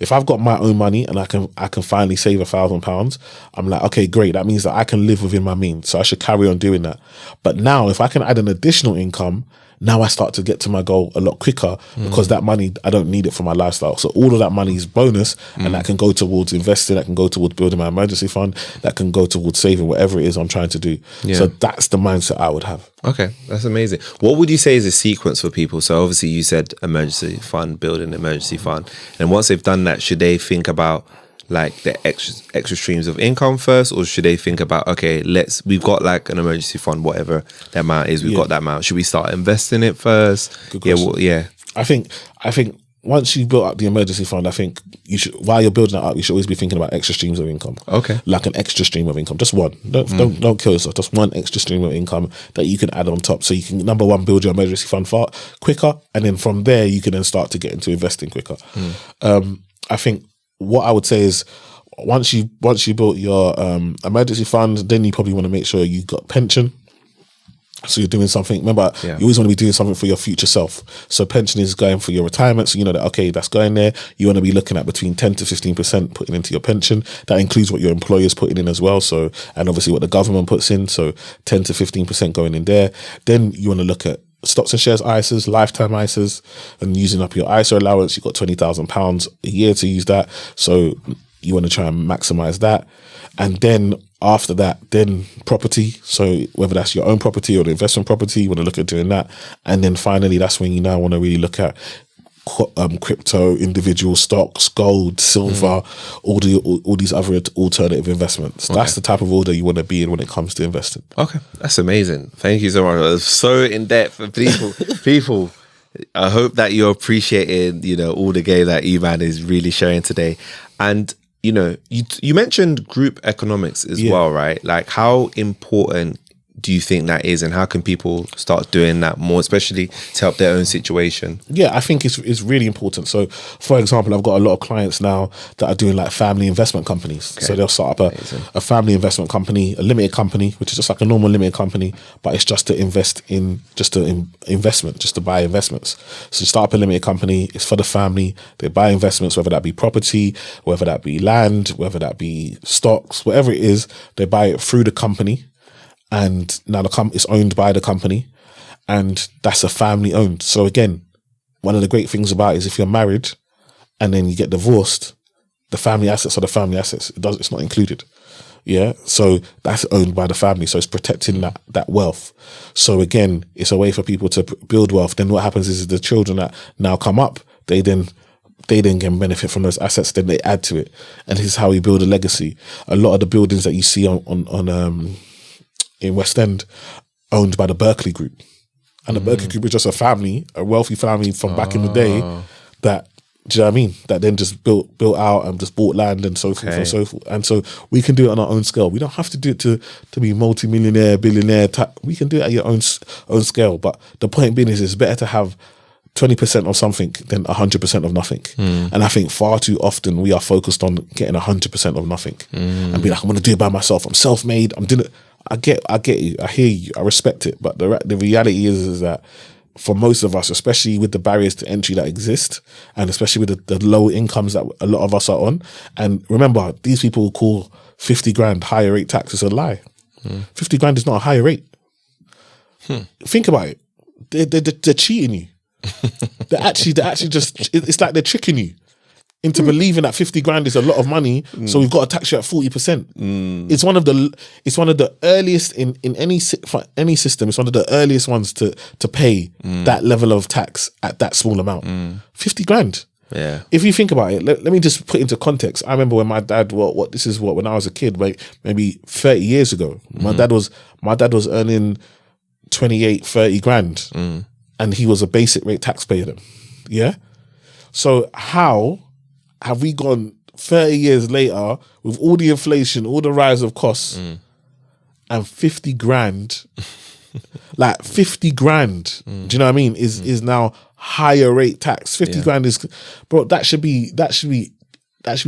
If I've got my own money and I can finally save £1,000, I'm like, okay, great. That means that I can live within my means. So I should carry on doing that. But now if I can add an additional income, now I start to get to my goal a lot quicker because that money, I don't need it for my lifestyle. So all of that money is bonus and that can go towards investing, that can go towards building my emergency fund, that can go towards saving whatever it is I'm trying to do. Yeah. So that's the mindset I would have. Okay, that's amazing. What would you say is a sequence for people? So obviously you said emergency fund, building an emergency fund. And once they've done that, should they think about like the extra streams of income first, or should they think about, okay, we've got like an emergency fund, whatever that amount is, we've got that amount. Should we start investing it first? Good question. I think once you built up the emergency fund, I think you should, while you're building it up, you should always be thinking about extra streams of income. Okay. Like an extra stream of income. Just one. Don't kill yourself. Just one extra stream of income that you can add on top. So you can, number one, build your emergency fund quicker. And then from there, you can then start to get into investing quicker. I think what I would say is once you built your emergency fund, then you probably want to make sure you got pension. So you're doing something. Remember, you always want to be doing something for your future self. So pension is going for your retirement. So you know that, okay, that's going there. You want to be looking at between 10 to 15% putting into your pension. That includes what your employer's putting in as well. So, and obviously what the government puts in. So 10 to 15% going in there. Then you want to look at stocks and shares ISAs, lifetime ISAs, and using up your ISA allowance. You've got £20,000 a year to use that. So you want to try and maximize that. And then after that, then property. So whether that's your own property or the investment property, you want to look at doing that. And then finally, that's when you now want to really look at crypto, individual stocks, gold, silver, all these other alternative investments. Okay. That's the type of order you want to be in when it comes to investing. Okay, that's amazing. Thank you so much. It was so in depth. People, I hope that you're appreciating, all the game that Eman is really sharing today. And you mentioned group economics as well, right? Like, how important do you think that is, and how can people start doing that more, especially to help their own situation? Yeah, I think it's really important. So, for example, I've got a lot of clients now that are doing like family investment companies. Okay. So they'll start up a family investment company, a limited company, which is just like a normal limited company, but it's just to invest in, just to buy investments. So you start up a limited company, it's for the family, they buy investments, whether that be property, whether that be land, whether that be stocks, whatever it is, they buy it through the company. And now it's owned by the company, and that's a family owned. So again, one of the great things about it is if you're married and then you get divorced, the family assets are the family assets. It's not included. Yeah. So that's owned by the family. So it's protecting that wealth. So again, it's a way for people to build wealth. Then what happens is the children that now come up, they then can benefit from those assets, then they add to it. And this is how we build a legacy. A lot of the buildings that you see on in West End, owned by the Berkeley Group. And the Berkeley Group is just a wealthy family from back in the day that, do you know what I mean? That then just built out and just bought land and so forth and so forth. And so we can do it on our own scale. We don't have to do it to be multi-millionaire, billionaire. We can do it at your own scale. But the point being is it's better to have 20% of something than 100% of nothing. And I think far too often we are focused on getting 100% of nothing and be like, I'm going to do it by myself. I'm self-made. I'm doing it. I get you. I hear you. I respect it. But the reality is that for most of us, especially with the barriers to entry that exist, and especially with the low incomes that a lot of us are on, and remember, these people call 50 grand higher rate tax. It's a lie. 50 grand is not a higher rate. Think about it. They're cheating you. They're actually just, it's like they're tricking you into believing that 50 grand is a lot of money, so we've got to tax you at 40%. It's one of the earliest in any system. It's one of the earliest ones to pay that level of tax at that small amount. 50 grand. Yeah. If you think about it, let me just put into context. I remember when my dad, when I was a kid, maybe 30 years ago, my dad was earning 28, 30 grand, and he was a basic rate taxpayer then. Yeah. So how have we gone 30 years later with all the inflation, all the rise of costs, and 50 grand, like 50 grand, do you know what I mean, is now higher rate tax. 50 grand is, bro, that should be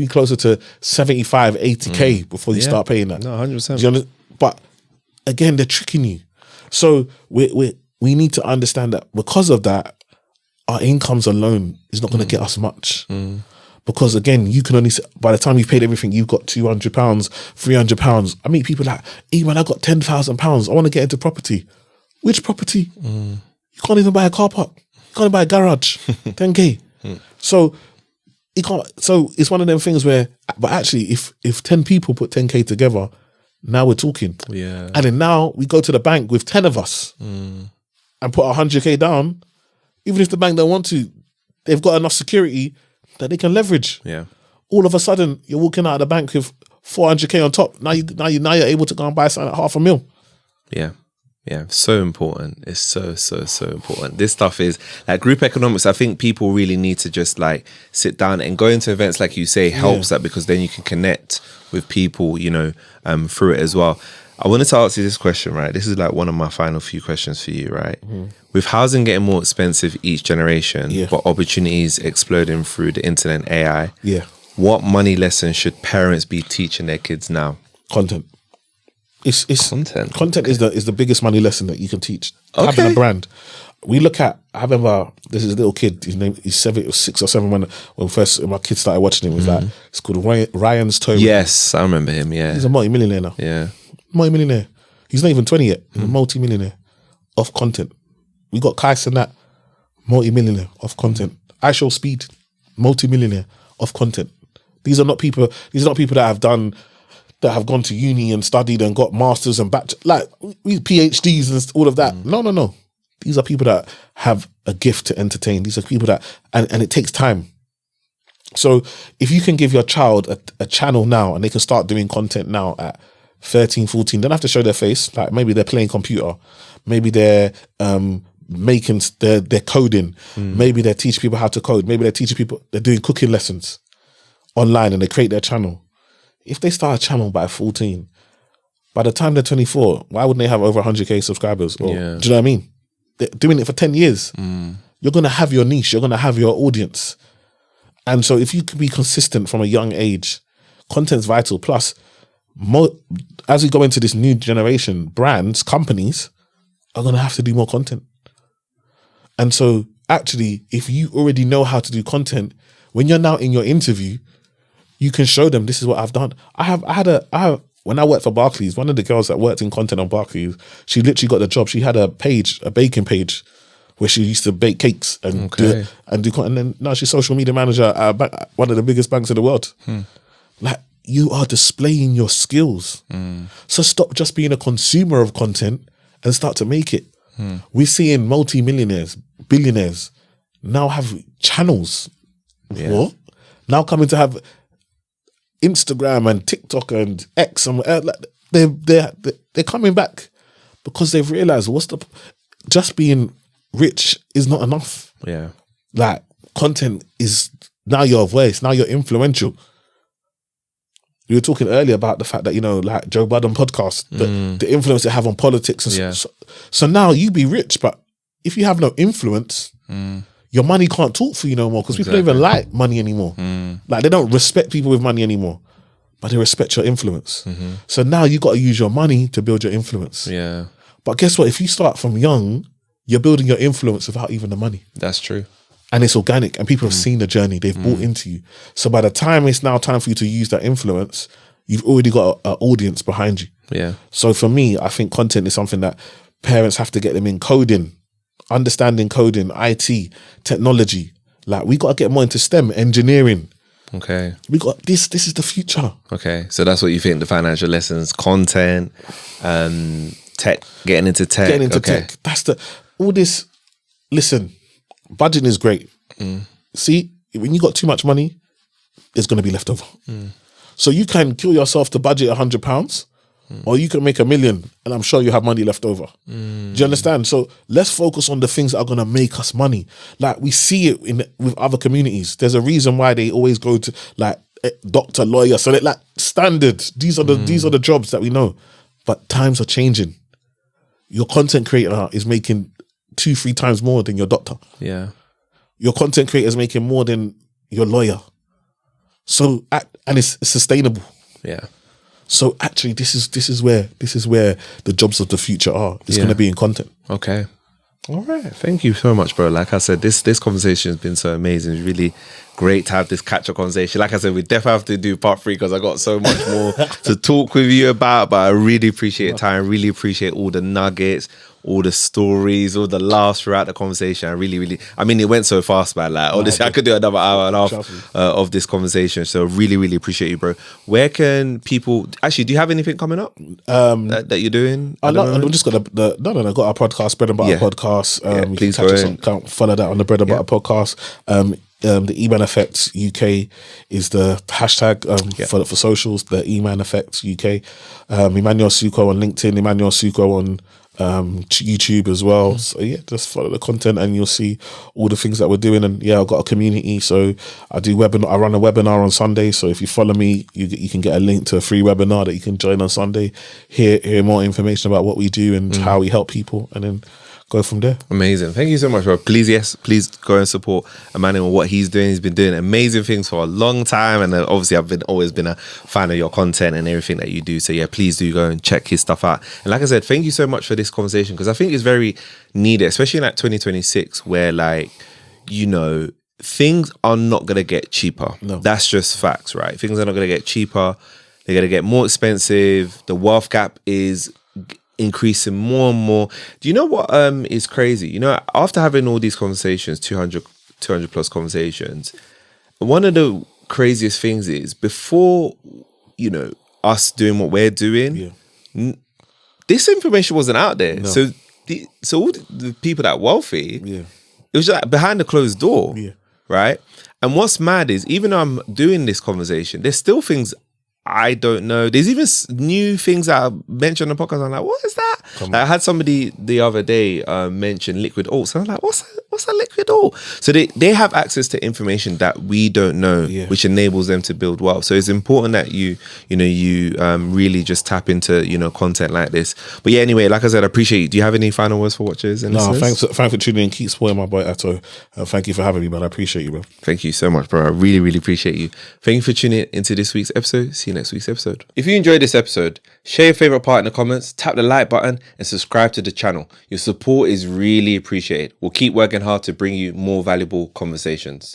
closer to 75, 80K before you start paying that. No, 100%. But again, they're tricking you. So we need to understand that because of that, our incomes alone is not going to get us much. Because again, you can only, by the time you've paid everything, you've got £200, £300. I meet people like, hey man, I got £10,000. I want to get into property. Which property? You can't even buy a car park. You can't even buy a garage. 10K. So you can't. So it's one of them things where, but actually, if 10 people put 10K together, now we're talking. Yeah. And then now we go to the bank with 10 of us and put 100K down. Even if the bank don't want to, they've got enough security that they can leverage. Yeah. all of a sudden you're walking out of the bank with 400k on top. Now you're able to go and buy something at $500,000. Yeah. Yeah, so important. It's so important. This stuff is like group economics. I think people really need to just like sit down and go into events, like you say, helps that, because then you can connect with people, you know, through it as well. I wanted to ask you this question, right? This is like one of my final few questions for you, right? With housing getting more expensive each generation, but opportunities exploding through the internet and AI, what money lessons should parents be teaching their kids now? Content. It's content. Content is the biggest money lesson that you can teach. Having a brand. We look at. I remember this is a little kid. His name is 6 or 7 when first my kids started watching him. It was like it's called Ryan's Tome. Yes, I remember him. Yeah, he's a multi-millionaire now. Yeah, multi-millionaire. He's not even 20 yet. He's a multi-millionaire of content. We got Kyson, that multi-millionaire of content. I Show Speed, multi-millionaire of content. These are not people that have gone to uni and studied and got masters and PhDs and all of that. No. These are people that have a gift to entertain. These are people that, and it takes time. So if you can give your child a channel now and they can start doing content now at 13, 14, don't have to show their face. Like maybe they're playing computer. Maybe they're they're coding. Maybe they teach people how to code. Maybe they're doing cooking lessons online and they create their channel. If they start a channel by 14, by the time they're 24, why wouldn't they have over 100k subscribers? Do you know what I mean? They're doing it for 10 years. You're going to have your niche. You're going to have your audience. And so if you can be consistent from a young age, content's vital. Plus, as we go into this new generation, brands, companies are going to have to do more content. And so actually, if you already know how to do content, when you're now in your interview, you can show them, this is what I've done. When I worked for Barclays, one of the girls that worked in content on Barclays, she literally got the job. She had a baking page, where she used to bake cakes and do content. And then now she's social media manager at one of the biggest banks in the world. Like, you are displaying your skills. So stop just being a consumer of content and start to make it. We're seeing multi-millionaires, billionaires now have channels. What? Now coming to have Instagram and TikTok and X, and they're coming back because they've realized just being rich is not enough. Yeah, like content is now your voice, now you're influential. We were talking earlier about the fact that, you know, like Joe Budden podcast, the influence they have on politics, and so now you be rich, but if you have no influence, your money can't talk for you no more, because people don't even like money anymore. Like, they don't respect people with money anymore, but they respect your influence. So now you got to use your money to build your influence. Yeah. But guess what? If you start from young, you're building your influence without even the money. That's true. And it's organic, and people have seen the journey. They've bought into you. So by the time it's now time for you to use that influence, you've already got an audience behind you. Yeah. So for me, I think content is something that parents have to get them in. Coding, understanding coding, IT, technology. Like, we got to get more into STEM, engineering. Okay. We got this is the future. Okay. So that's what you think, the financial lessons, content, tech, getting into tech. Getting into tech. That's all this. Listen, budgeting is great. See, when you got too much money, there's going to be left over. So you can kill yourself to budget £100, or you can make $1 million, and I'm sure you have money left over. Do you understand? So let's focus on the things that are going to make us money. Like, we see it with other communities. There's a reason why they always go to like doctor, lawyer. So they're like standard. These are the jobs that we know. But times are changing. Your content creator is making 2-3 times more than your doctor. Yeah. Your content creator is making more than your lawyer. So, and it's sustainable. Yeah. So actually, this is where the jobs of the future are. It's going to be in content. Okay. All right. Thank you so much, bro. Like I said, this conversation has been so amazing. It's really great to have this catch-up conversation. Like I said, we definitely have to do part 3, because I got so much more to talk with you about. But I really appreciate your time. Really appreciate all the nuggets, all the stories, all the laughs throughout the conversation. I really, I mean, it went so fast, man. Like, honestly, I could do another hour and a half of this conversation. So really appreciate you, bro. Where can people, actually, do you have anything coming up that you're doing? I've just got got our podcast, Bread and Butter podcast. Please follow that on the Bread and Butter podcast. the E-Man Effect UK is the hashtag for socials, the E-Man Effect UK. Emmanuel Asuquo on LinkedIn, Emmanuel Asuquo on YouTube as well. So yeah, just follow the content and you'll see all the things that we're doing. And yeah, I've got a community, so I run a webinar on Sunday. So if you follow me, you can get a link to a free webinar that you can join on Sunday, hear more information about what we do and how we help people, and then go from there. Amazing. Thank you so much, bro. Please go and support Emmanuel, what he's doing. He's been doing amazing things for a long time. And obviously I've always been a fan of your content and everything that you do. So yeah, please do go and check his stuff out. And like I said, thank you so much for this conversation, because I think it's very needed, especially in like 2026, where like, you know, things are not going to get cheaper. No. That's just facts, right? Things are not going to get cheaper. They're going to get more expensive. The wealth gap is increasing more and more. Do you know what is crazy? You know, after having all these conversations, 200 plus conversations, one of the craziest things is, before, you know, us doing what we're doing, this information wasn't out there. No. So all the people that are wealthy, Yeah. it was like behind the closed door, Yeah. right? And what's mad is, even though I'm doing this conversation, there's still things I don't know. There's even new things that I mentioned on the podcast. I'm like, what is that? Like, I had somebody the other day mention liquid alts. And I'm like, what's a liquid alt? So they have access to information that we don't know, which enables them to build wealth. So it's important that you really just tap into, you know, content like this. But yeah, anyway, like I said, I appreciate you. Do you have any final words for watchers and listeners? Thanks for tuning in. Keep supporting my boy Atto. Thank you for having me, man. I appreciate you, bro. Thank you so much, bro. I really, really appreciate you. Thank you for tuning into this week's episode. See you next week's episode. If you enjoyed this episode, share your favorite part in the comments, tap the like button, and subscribe to the channel. Your support is really appreciated. We'll keep working hard to bring you more valuable conversations.